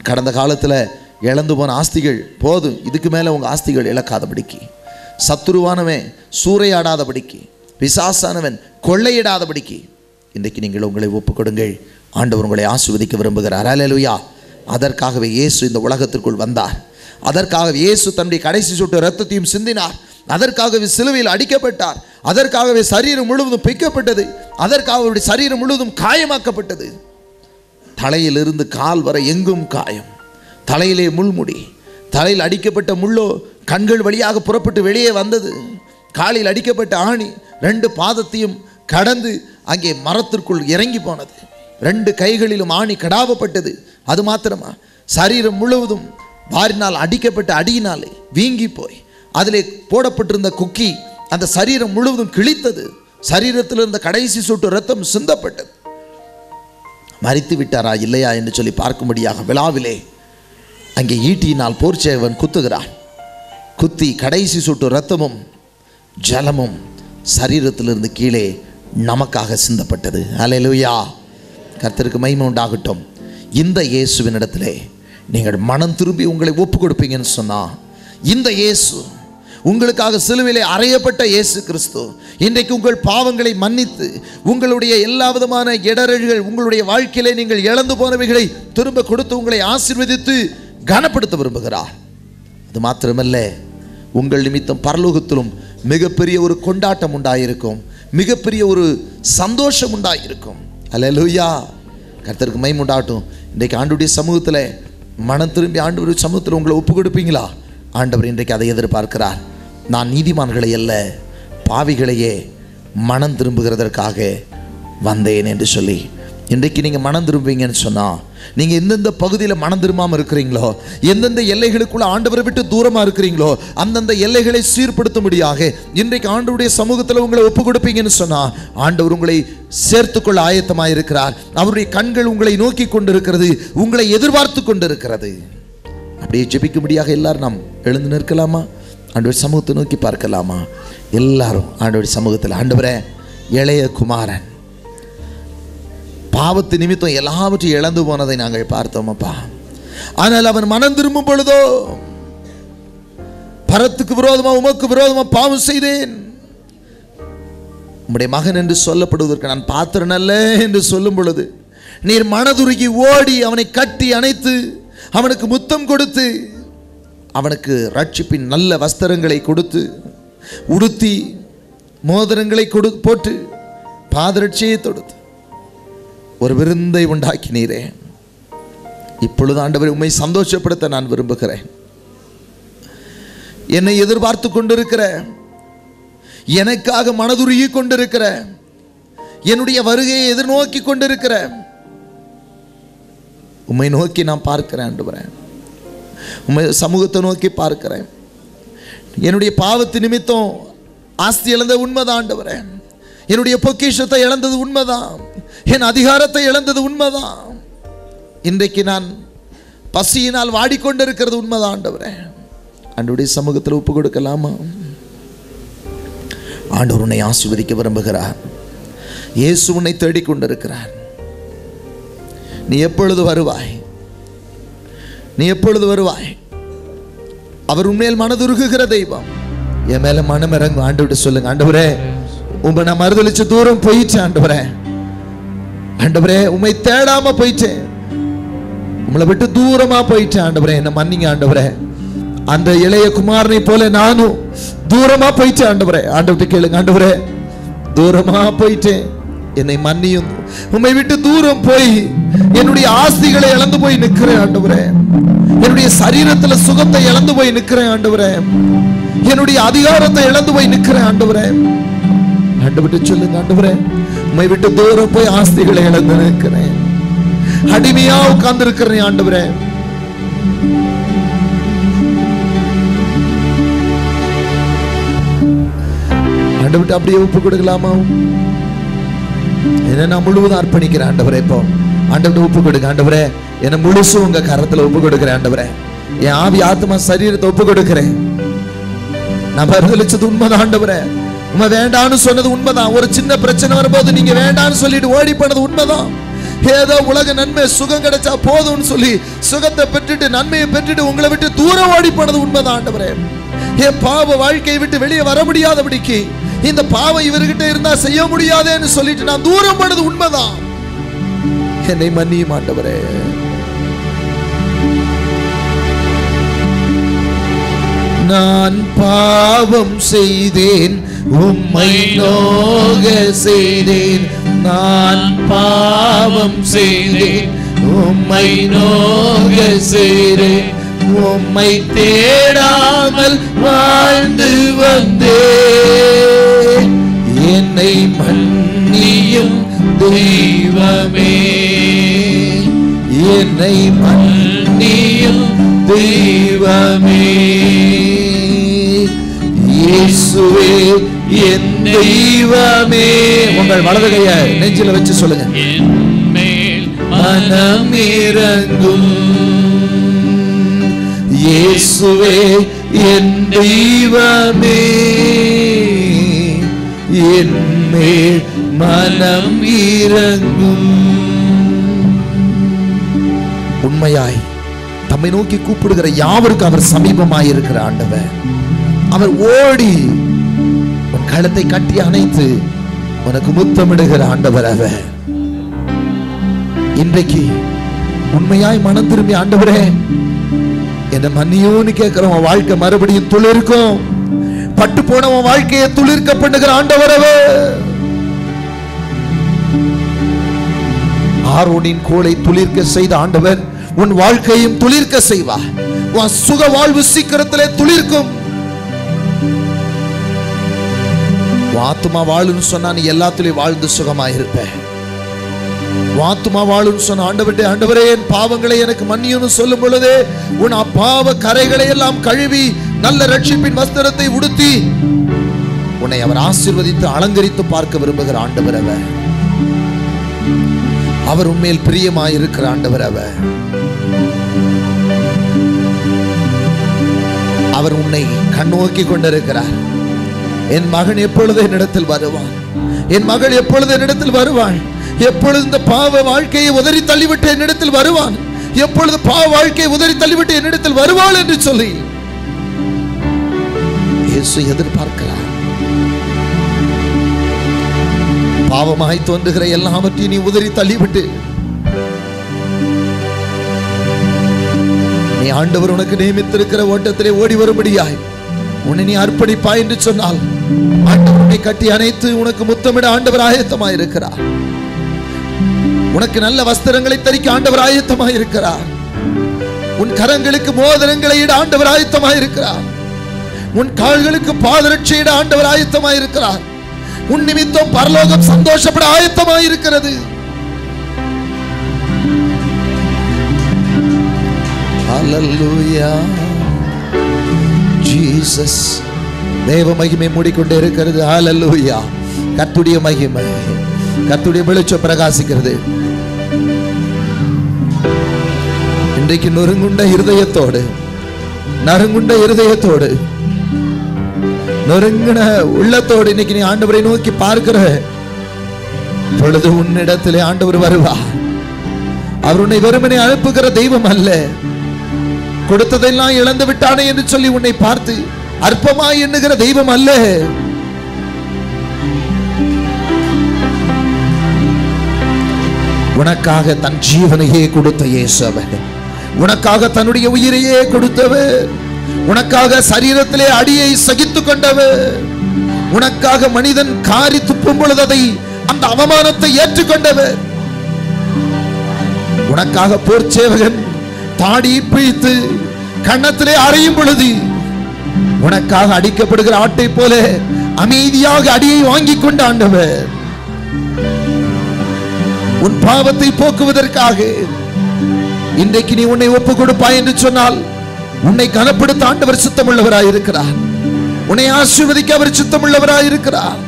கடந்த காலத்தில் இழந்து போன ஆஸ்திகள் போதும், இதுக்கு மேலே உங்கள் ஆஸ்திகள் இழக்காதபடிக்கு, சத்துருவானவன் சூறையாடாதபடிக்கு, பிசாசானவன் கொள்ளையிடாதபடிக்கு இன்றைக்கு நீங்கள் உங்களை ஒப்புக் கொடுங்கள். ஆண்டவர் உங்களை ஆசீர்வதிக்க விரும்புகிறார். அல்லேலூயா. அதற்காகவே இயேசு இந்த உலகத்திற்குள் வந்தார். அதற்காகவே இயேசு தன்னுடைய கடைசி சொட்டு இரத்தத்தையும் சிந்தினார். அதற்காகவே சிலுவையில் அடிக்கப்பட்டார். அதற்காகவே சரீரம் முழுவதும் பிக்கப்பட்டது. அதற்காக அவருடைய சரீரம் முழுவதும் காயமாக்கப்பட்டது. தலையிலிருந்து கால் வரை எங்கும் காயம், தலையிலே முள்முடி, தலையில் அடிக்கப்பட்ட முள்ளோ கண்கள் வழியாக புறப்பட்டு வெளியே வந்தது. காலில் அடிக்கப்பட்ட ஆணி 2 பாதத்தையும் கடந்து அங்கே மரத்திற்குள் இறங்கி போனது. 2 கைகளிலும் ஆணி கடாவப்பட்டது. அது மாத்திரமா, சரீரம் முழுவதும் வாரினால் அடிக்கப்பட்ட அடியினாலே வீங்கி போய் அதிலே போடப்பட்டிருந்த குக்கி அந்த சரீரம் முழுவதும் கிழித்தது. சரீரத்தில் இருந்த கடைசி சொட்டு ரத்தம் சிந்தப்பட்டது. மரித்து விட்டாரா இல்லையா என்று சொல்லி பார்க்கும்படியாக விழாவிலே அங்கே ஈட்டியினால் போர்ச்சேவன் குத்துகிறான். குத்தி கடைசி சொட்டு ரத்தமும் ஜலமும் சரீரத்திலிருந்து கீழே நமக்காக சிந்தப்பட்டது. அல்லேலூயா. கர்த்தருக்கு மகிமை உண்டாகட்டும். இந்த இயேசுவின் இடத்திலே நீங்கள் மனம் திரும்பி உங்களை ஒப்பு கொடுப்பீங்கன்னு சொன்னா, இந்த இயேசு உங்களுக்காக சிலுவையிலே அறையப்பட்ட இயேசு கிறிஸ்து இன்றைக்கு உங்கள் பாவங்களை மன்னித்து, உங்களுடைய எல்லா விதமான இடரல்கள், உங்களுடைய வாழ்க்கையிலே நீங்கள் இழந்து போனவைகளை திரும்ப கொடுத்து உங்களை ஆசீர்வதித்து கனப்படுத்த விரும்புகிறார். அது மாத்திரமல்ல, உங்கள் நிமித்தம் பரலோகத்திலும் மிகப்பெரிய ஒரு கொண்டாட்டம் உண்டாயிருக்கும், மிகப்பெரிய ஒரு சந்தோஷம் உண்டாயிருக்கும். அல்லேலூயா. கர்த்தருக்கு மகிமை உண்டாகட்டும். இன்றைக்கு ஆண்டவருடைய சமூகத்தில் மனம் திரும்பி ஆண்டவருடைய சமூகத்தில் உங்களை ஒப்பு கொடுப்பீங்களா? ஆண்டவர் இன்றைக்கு அதை எதிர்பார்க்கிறார். நான் நீதிமான்களை அல்ல, பாவிகளையே மனம் திரும்புகிறதற்காக வந்தேன் என்று சொல்லி இன்றைக்கு நீங்கள் மனம் திரும்புவீங்கன்னு சொன்னால், நீங்கள் எந்தெந்த பகுதியில் மனம் திரும்பாமல் இருக்கிறீங்களோ, எந்தெந்த எல்லைகளுக்குள்ள ஆண்டவரை விட்டு தூரமாக இருக்கிறீங்களோ, அந்தந்த எல்லைகளை சீர்படுத்தும்படியாக இன்றைக்கு ஆண்டவருடைய சமூகத்தில் உங்களை ஒப்பு கொடுப்பீங்கன்னு சொன்னால், ஆண்டவர் உங்களை சேர்த்துக்கொள்ள ஆயத்தமாக இருக்கிறார். அவருடைய கண்கள் உங்களை நோக்கி கொண்டிருக்கிறது, உங்களை எதிர்பார்த்து கொண்டிருக்கிறது. அப்படியே ஜெபிக்கும்படியாக எல்லாரும் நாம் எழுந்து நிற்கலாமா? ஆண்டவர் சமூகத்தை நோக்கி பார்க்கலாமா? எல்லாரும் ஆண்டவர் சமூகத்தில், ஆண்டவரே, இளைய குமாரன் பாவத்து நிமித்தம் எல்லாவற்றையும் இழந்து போனதை நாங்கள் பார்த்தோமப்பா. ஆனால் அவன் மனம் திரும்பும் பொழுதோ, பரத்துக்கு விரோதமா உமக்கு விரோதமா பாவம் செய்தேன், உம்முடைய மகன் என்று சொல்லப்படுவதற்கு நான் பாத்திரன் அல்ல என்று சொல்லும் பொழுது, நீர் மனதுருகி ஓடி அவனை கட்டி அணைத்து அவனுக்கு முத்தம் கொடுத்து அவனுக்கு ரட்சிப்பின் நல்ல வஸ்திரங்களை கொடுத்து உடுத்தி மோதிரங்களை போட்டு பாதரட்சியை தொடுத்து ஒரு விருந்தை உண்டாக்கினீரே. இப்பொழுது ஆண்டவரை உம்மை சந்தோஷப்படுத்த நான் விரும்புகிறேன். என்னை எதிர்பார்த்து கொண்டிருக்கிற, எனக்காக மனதுருகி கொண்டிருக்கிற, என்னுடைய வருகையை எதிர்நோக்கி கொண்டிருக்கிற உம்மை நோக்கி நான் பார்க்கிறேன் ஆண்டவரே. உம்மை சமூகத்தை நோக்கி பார்க்கிறேன். என்னுடைய பாவத்து நிமித்தம் ஆஸ்தி இழந்த உண்மைதான் ஆண்டவரே. என்னுடைய பொக்கிஷத்தை இழந்தது உண்மைதான். என் அதிகாரத்தை இழந்தது உண்மைதான். இன்றைக்கு நான் பசியினால் வாடிக்கொண்டிருக்கிறது உண்மைதான் ஆண்டவரே. ஆண்டவருடைய சமூகத்தில் ஒப்பு கொடுக்கலாமா? ஆண்டவர் உன்னை ஆசீர்வதிக்க விரும்புகிறார். இயேசு உன்னை தேடிக்கொண்டிருக்கிறார். நீ எப்பொழுது வருவாய்? நீ எப்பொழுது வருவாய்? அவர் உண்மையில் மனதுருகுகிற தெய்வம். என் மேல மனம் இறங்கும். ஆண்டவர்கிட்ட சொல்லுங்க, ஆண்டவரே, உம்மை நான் மறுதலிச்சு தூரம் போயிட்டேன் ஆண்டவரே. ஆண்டவரே, உம்மை தேடாம போயிட்டேன், உங்களை விட்டு தூரமா போயிட்டேன் ஆண்டவரே, என்ன மன்னிங்க ஆண்டவரே. அந்த இளைய குமாரனை போல நானும் தூரமா போயிட்டேன் ஆண்டவரே. ஆண்டவர்கிட்ட கேளுங்க, ஆண்டவரே, தூரமா போயிட்டேன், என்னை மன்னியும். உம்மை விட்டு தூரம் போய் என்னுடைய ஆஸ்திகளை இழந்து போய் நிற்கிறேன் ஆண்டவரே. என்னுடைய சரீரத்துல சுகத்தை இழந்து போய் நிற்கிறேன் ஆண்டவரே. என்னுடைய அதிகாரத்தை இழந்து போய் நிற்கிறேன் ஆண்டவரே. ஆண்டவர்கிட்ட சொல்லுங்க, ஆண்டவரே, உம்மை விட்டு தூரம் போய் ஆஸ்திகளை இழந்து நிற்கிறேன், அடிமையா உட்கார்ந்து இருக்கிறேன் ஆண்டவரே. ஆண்டவர்கிட்ட அப்படியே ஒப்பு கொடுக்கலாமா? என்ன நான் முழுவதும் அர்ப்பணிக்கிறேன் ஆண்டவரே. இப்போ ஆண்டவர்கிட்ட ஒப்பு கொடுங்க, ஆண்டவரே, என்ன முழுசும் உங்க கரத்துல ஒப்பு கொடுக்கிறேன் ஆண்டவரே. என் ஆவி ஆத்மா சரீரத்தை ஒப்பு கொடுக்கிறேன். நான் பரிதலிச்சது உண்மைதான் ஆண்டவரே. உண்மை வேண்டான்னு சொன்னது உண்மைதான். ஒரு சின்ன பிரச்சனை வரும்போது நீங்க வேண்டான்னு சொல்லிட்டு ஓடி போனது உண்மைதான். ஏதோ உலக நன்மை சுகம் கிடைச்சா போதும்னு சொல்லி சுகத்தை பெற்றுட்டு நன்மையை பெற்றுட்டு உங்களை விட்டு தூரம் ஓடி போனது உண்மைதான் ஆண்டவரே. என் பாவ வாழ்க்கையை விட்டு வெளியே வர முடியாதபடிக்கு, இந்த பாவம் இவர்கிட்ட இருந்தா செய்ய முடியாதேன்னு சொல்லிட்டு நான் தூரம் போனது உண்மைதான். என்னை மன்னியும் ஆண்டவரே. நான் பாவம் செய்தேன், உம்மை நோக செய்தேன். நான் பாவம் செய்தேன், உம்மை நோக செய்தேன். உம்மை தேடாமல் வாழ்ந்து வந்தேன். என்னை மன்னியும் தெய்வமே, என்னை மன்னியும் தெய்வமே. இயேசுவே என் தெய்வமே. உங்கள் வலது கையை நெஞ்சில வச்சு சொல்லுங்க, என்மேல் மனம் இறங்கும். இயேசுவே என் தெய்வமே, என்மேல் மனம் இறங்கும். உண்மையாய் தம்மை நோக்கி கூப்பிடுகிற யாவருக்கும் அவர் சமீபமாய் இருக்கிற ஆண்டவர். அவர் ஓடி உன் கழுத்தை கட்டி அணைத்து உனக்கு முத்தமிடுகிற ஆண்டவர் அவர். இன்றைக்கு உண்மையாய் மனம் திரும்பி, ஆண்டவரே என்ன மன்னியோன்னு கேட்கிறோம். வாழ்க்கை மறுபடியும் துளிர்க்கும். பட்டு போன வாழ்க்கையை துளிர்க்க பண்ணுகிற ஆண்டவர் அவர். ஆரோனின் கோலை துளிர்க்க செய்த ஆண்டவர் உன் வாழ்க்கையும் துளிர்க்க செய்வார். உன் சுக வாழ்வு சீக்கிரத்திலே துளிர்க்கும். ஆத்மா வாழுன்னு சொன்னா நீ எல்லாத்துலயும் வாழ்ந்து சுகமாயிருப்ப. ஆத்துமா வாழும் சொன்ன ஆண்டவரே, ஆண்டவரே என் பாவங்களை எனக்கு மன்னியும் சொல்லும் பொழுதே உன் பாவ கரைகளை எல்லாம் கழுவி நல்ல ரட்சிப்பின் வஸ்திரத்தை உடுத்தி உன்னை அவர் ஆசீர்வதித்து அலங்கரித்து பார்க்க விரும்புகிற ஆண்டவர் அவர் உண்மையில் பிரியமாயிருக்கிற ஆண்டவர் அவர் உன்னை கண்ணோக்கி கொண்டிருக்கிறார். என் மகன் எப்பொழுது என்னிடத்தில் வருவான், என் மகள் எப்பொழுது என்னிடத்தில் வருவாள், எப்பொழுது இந்த பாவ வாழ்க்கையை உதறி தள்ளிவிட்டு என்னிடத்தில் வருவான், எப்பொழுது பாவ வாழ்க்கையை உதறி தள்ளிவிட்டு என்னிடத்தில் வருவாள் என்று சொல்லி இயேசு எதிர்பார்க்கிறார். பாவமாய் தோன்றுகிற எல்லாவற்றையும் நீ உதறி தள்ளிவிட்டு நீ ஆண்டவர் உனக்கு நியமித்திருக்கிற ஓட்டத்திலே ஓடி வரும்படியாய் உன்னை நீ அர்ப்பணிப்பாய் என்று சொன்னால் ஆண்டவர் உன்னை கட்டி அணைத்து உனக்கு முத்தமிட ஆண்டவர் ஆயத்தமாய் இருக்கிறார். உனக்கு நல்ல வஸ்திரங்களை தரிக்க ஆண்டவர் ஆயத்தமாய் இருக்கிறார். உன் கரங்களுக்கு மோதிரங்களை இட ஆண்டவர் ஆயத்தமாய் இருக்கிறார். உன் கால்களுக்கு பாதரட்சையிட ஆண்டவர் ஆயத்தமாய் இருக்கிறார். உன் நிமித்தம் பரலோகம் சந்தோஷப்பட ஆயத்தமாய் இருக்கிறது. ஹல்லேலூயா ஜீசஸ். தேவ மகிமை மூடிக்கொண்டே இருக்கிறது. ஹல்லேலூயா. கர்த்தருடைய மகிமை, கர்த்தருடைய வெளிச்சம் பிரகாசிக்கிறது. இன்றைக்கு நொறுங்குண்ட இருதயத்தோடு, நறுங்குண்ட இருதயத்தோடு, நொறுங்கின உள்ளத்தோடு இன்னைக்கு நீ ஆண்டவரை நோக்கி பார்க்கிற பொழுது உன்னிடத்திலே ஆண்டவர் வருவார். அவர் உன்னை வெறுமனே அனுப்புகிற தெய்வம் அல்ல. கொடுத்ததெல்லாம் இழந்து விட்டானே என்று சொல்லி உன்னை பார்த்து அற்பமாய் எண்ணுகிற தெய்வம் அல்ல. உனக்காக தன் ஜீவனையே கொடுத்த இயேசுவர், உனக்காக தன்னுடைய உயிரையே கொடுத்தவர், உனக்காக சரீரத்திலே அடியை சகித்துக் கொண்டவர், உனக்காக மனிதன் காரி துப்பும் பொழுது அதை அந்த அவமானத்தை ஏற்றுக்கொண்டவர், உனக்காக போர் சேவகன் தாடி பிழித்து கன்னத்திலே அறையும் பொழுது உனக்காக அடிக்கப்படுகிற ஆட்டை போல அமைதியாக அடியை வாங்கிக் கொண்ட ஆண்டவர், உன் பாவத்தை போக்குவதற்காக இன்றைக்கு நீ உன்னை ஒப்புக் கொடுப்பாய் என்று சொன்னால் உன்னை கனப்படுத்த ஆண்டவர் சித்தமுள்ளவராய் இருக்கிறார். உன்னை ஆசீர்வதிக்க அவர் சித்தமுள்ளவராய் இருக்கிறார்.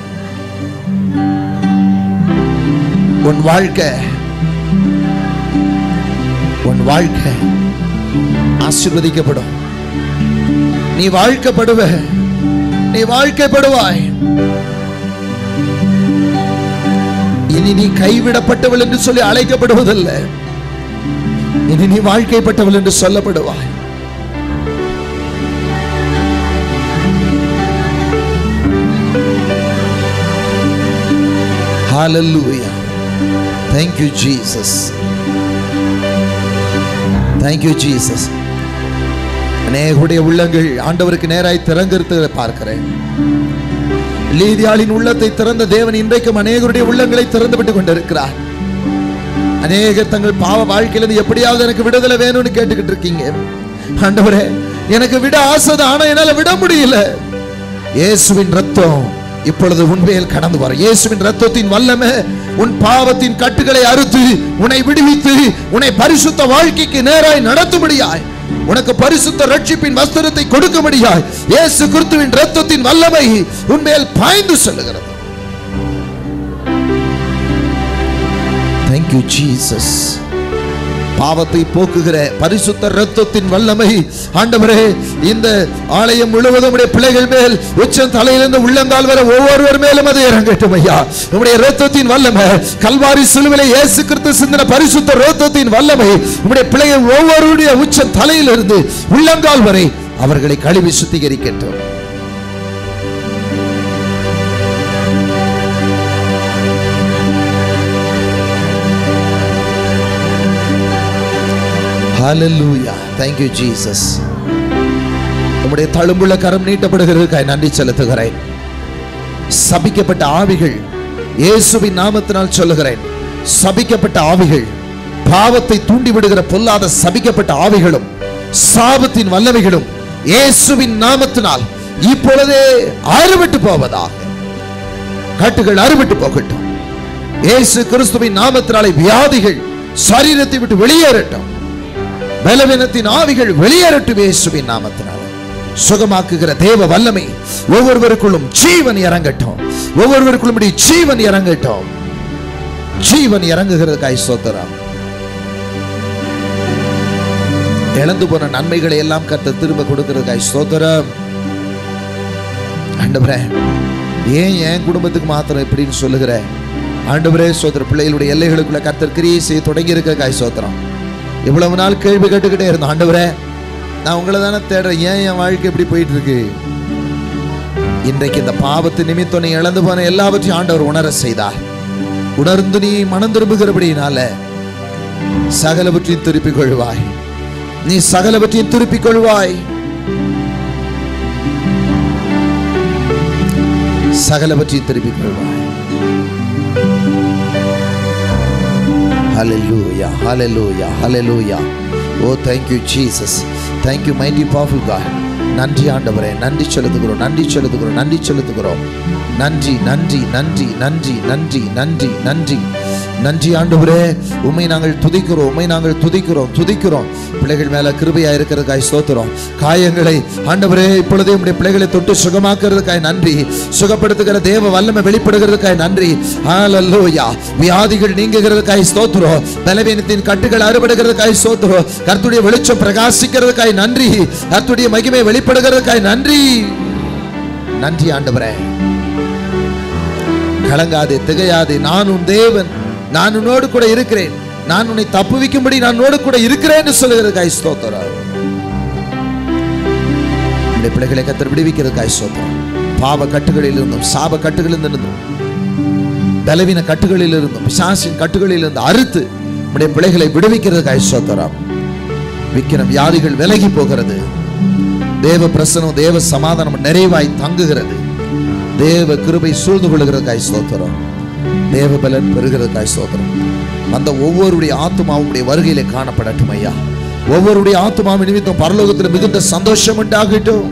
உன் வாழ்க்கை ஆசீர்வதிக்கப்படும். நீ வாழ்க்கைப்படுவாய். இனி நீ கைவிடப்பட்டவள் என்று சொல்லி அழைக்கப்படுவதில்லை. இனி நீ வாழ்க்கைப்பட்டவள் என்று சொல்லப்படுவாய். Hallelujah. Thank you Jesus. Thank you Jesus. அநேகருடைய உள்ளங்கள் ஆண்டவருக்கு நேராய் திறங்கிறது பார்க்கிறேன். லீதியாளின் உள்ளத்தை திறந்த தேவன் இன்றைக்கும் அநேகருடைய உள்ளங்களை திறந்து விட்டு கொண்டிருக்கிறார். அநேகர் தங்கள் பாவ வாழ்க்கையிலிருந்து எப்படியாவது எனக்கு விடுதலை வேணும்னு கேட்டுக்கிட்டு இருக்கீங்க. ஆண்டவரே எனக்கு விட ஆசைதான், ஆனா என்னால விட முடியல. இயேசுவின் ரத்தம் இப்பொழுது உண்மையில் கடந்து வர. இயேசுவின் ரத்தத்தின் வல்லமை உன் பாவத்தின் கட்டுகளை அறுத்து உன்னை விடுவித்து உன்னை பரிசுத்த வாழ்க்கைக்கு நேராய் நடத்தும்படியாய், உனக்கு பரிசுத்த ரட்சிப்பின் வஸ்திரத்தை கொடுக்கும்படியாய் இயேசு கிறிஸ்துவின் ரத்தத்தின் வல்லமை உன்மேல் பாய்ந்து செல்லுகிறது. Thank you Jesus. பாவத்தை போக்குகிற பரிசுத்த இரத்தத்தின் வல்லமை ஆண்டவரே இந்த ஆலயம் முழுவதும் உடைய பிள்ளைகள் மேல் உச்சம் தலையிலிருந்து உள்ளங்கால் வரை ஒவ்வொருவர் மேலும் அது இறங்கட்டும் ஐயா. உம்முடைய இரத்தத்தின் வல்லமை, கல்வாரி சிலுவையிலே இயேசு கிறிஸ்து சிந்தின பரிசுத்த இரத்தத்தின் வல்லமை உம்முடைய பிள்ளைகள் ஒவ்வொருடைய உச்சம் தலையிலிருந்து உள்ளங்கால் வரை அவர்களை கழுவி சுத்திகரிக்கட்டும். Hallelujah. Thank you Jesus. உம்முடைய தழும்புள்ள கரம் நீட்டப்படுகிறதுக்காய் நன்றி செலுத்துகிறேன். சபிக்கப்பட்ட ஆவிகள் இயேசுவின் நாமத்தினால் சொல்லுகிறேன், சபிக்கப்பட்ட ஆவிகள், பாவத்தை தூண்டி விடுகிற பொல்லாத சபிக்கப்பட்ட ஆவிகளும் சாபத்தின் வல்லமைகளும் இயேசுவின் நாமத்தினால் இப்பொழுதே அறுபட்டு போவதாக. கட்டுகள் அறுபட்டு போகட்டும். இயேசு கிறிஸ்துவின் நாமத்தினாலே வியாதிகள் சரீரத்தை விட்டு வெளியேறட்டும். பலவீனத்தின் ஆவிகள் வெளியேறட்டும். இயேசுவின் நாமத்தினாலே சுகமாக்குகிற தேவ வல்லமை ஒவ்வொருவருக்குள்ளும் ஜீவன் இறங்கட்டும். ஒவ்வொருவருக்குள்ளும் ஜீவன் இறங்கட்டும். ஜீவன் இறங்குகிறதுக்காய் ஸ்தோத்திரம். இழந்து போன நன்மைகளை எல்லாம் கர்த்தர் திரும்ப கொடுக்கிறதுக்காய் ஸ்தோத்திரம். ஆண்டவரே, ஏன் என் குடும்பத்துக்கு மாத்திரம் எப்படின்னு சொல்லுகிற ஆண்டவரே ஸ்தோத்திரம். பிள்ளைகளுடைய எல்லைகளுக்குள்ள கர்த்தர் கிரியை செய்ய தொடங்கி இருக்கிறதுக்காய் ஸ்தோத்திரம். இவ்வளவு நாள் கேள்வி கேட்டுக்கிட்டே இருந்தோம். ஆண்டவரே, நான் உங்களை தானே தேடுறேன், ஏன் என் வாழ்க்கை எப்படி போயிட்டு இருக்கு? இன்றைக்கு இந்த பாவத்து நிமித்தம் நீ இழந்து போன எல்லாவற்றையும் ஆண்டவர் உணர செய்தார். உணர்ந்து நீ மனம் திரும்புகிறபடினால சகலவற்றையும் திருப்பிக் கொள்வாய். நீ சகலவற்றையும் திருப்பிக் கொள்வாய். சகலவற்றையும் திருப்பிக் கொள்வாய். Hallelujah, hallelujah, hallelujah. Oh, thank you Jesus. Thank you mighty powerful God. நன்றி ஆண்டவரே, நன்றி செலுத்துகிறோம், நன்றி செலுத்துகிறோம், நன்றி செலுத்துகிறோம். நன்றி நன்றி நன்றி நன்றி நன்றி நன்றி நன்றி நன்றி ஆண்டவரே. உம்மை நாங்கள் துதிக்கிறோம், உம்மை நாங்கள் துதிக்கிறோம், துதிக்கிறோம். பிள்ளைகள் மேல கிருபையா இருக்கிறதுக்காய் ஸ்தோத்திரம். காயங்களை ஆண்டவரே இப்பொழுதே உம்முடைய பிள்ளைகளை தொட்டு சுகமாக்குறதுக்காய் நன்றி. சுகப்படுத்துகிற தேவ வல்லமை வெளிப்படுகிறதுக்காய் நன்றி. ஹல்லேலூயா. வியாதிகள் நீங்குகிறதுக்காய் ஸ்தோத்திரம். பலவீனத்தின் கட்டுகள் அறுபடுகிறதுக்காய் ஸ்தோத்திரம். கர்த்தருடைய வெளிச்சம் பிரகாசிக்கிறதுக்காய் நன்றி. கர்த்தருடைய மகிமை வெளிப்படுகிறதுக்காய் நன்றி. நன்றி ஆண்டவரே. கலங்காதே, திகையாதே. நான் உன் தேவன், நான் உன்னோடு கூட இருக்கிறேன், நான் உன்னை தப்புவிக்கும்படி நான் உன்னோடு கூட இருக்கிறேன் சொல்லுகிறதுக்காய் ஸ்தோத்திரம். உம்முடைய பிள்ளைகளை கர்த்தர் விடுவிக்கிறதுக்காய் ஸ்தோத்திரம். பாவ கட்டுகளில் இருந்தும், சாப கட்டுகளில் இருந்தும், பலவீன கட்டுகளில் இருந்தும், பிசாசின் கட்டுகளில் இருந்து அறுத்து உம்முடைய பிள்ளைகளை விடுவிக்கிறதுக்காய் ஸ்தோத்திரம். விக்கிற வியாதிகள் விலகி போகிறது. தேவ பிரசனம், தேவ சமாதானம் நிறைவாய் தங்குகிறது. தேவ கிருபை சூழ்ந்து கொள்ளுகிறதுக்காய் ஸ்தோத்திரம். தேவ பலன் பெறுகிறதுக்காய் ஸ்தோத்திரம். அந்த ஒவ்வொருடைய ஆத்துமாவுடைய வருகையிலே காணப்படட்டும் ஐயா. ஒவ்வொருடைய ஆத்துமாவின் நிமித்தம் பரலோகத்தில் மிகுந்த சந்தோஷம் உண்டாகட்டும்,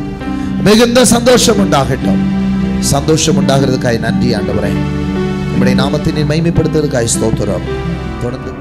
மிகுந்த சந்தோஷம் உண்டாகட்டும். சந்தோஷம் உண்டாகிறதுக்காய் நன்றி ஆண்டவரே. நம்முடைய நாமத்தை நீர் மகிமைப்படுத்துவதற்காய் ஸ்தோத்திரம். தொடர்ந்து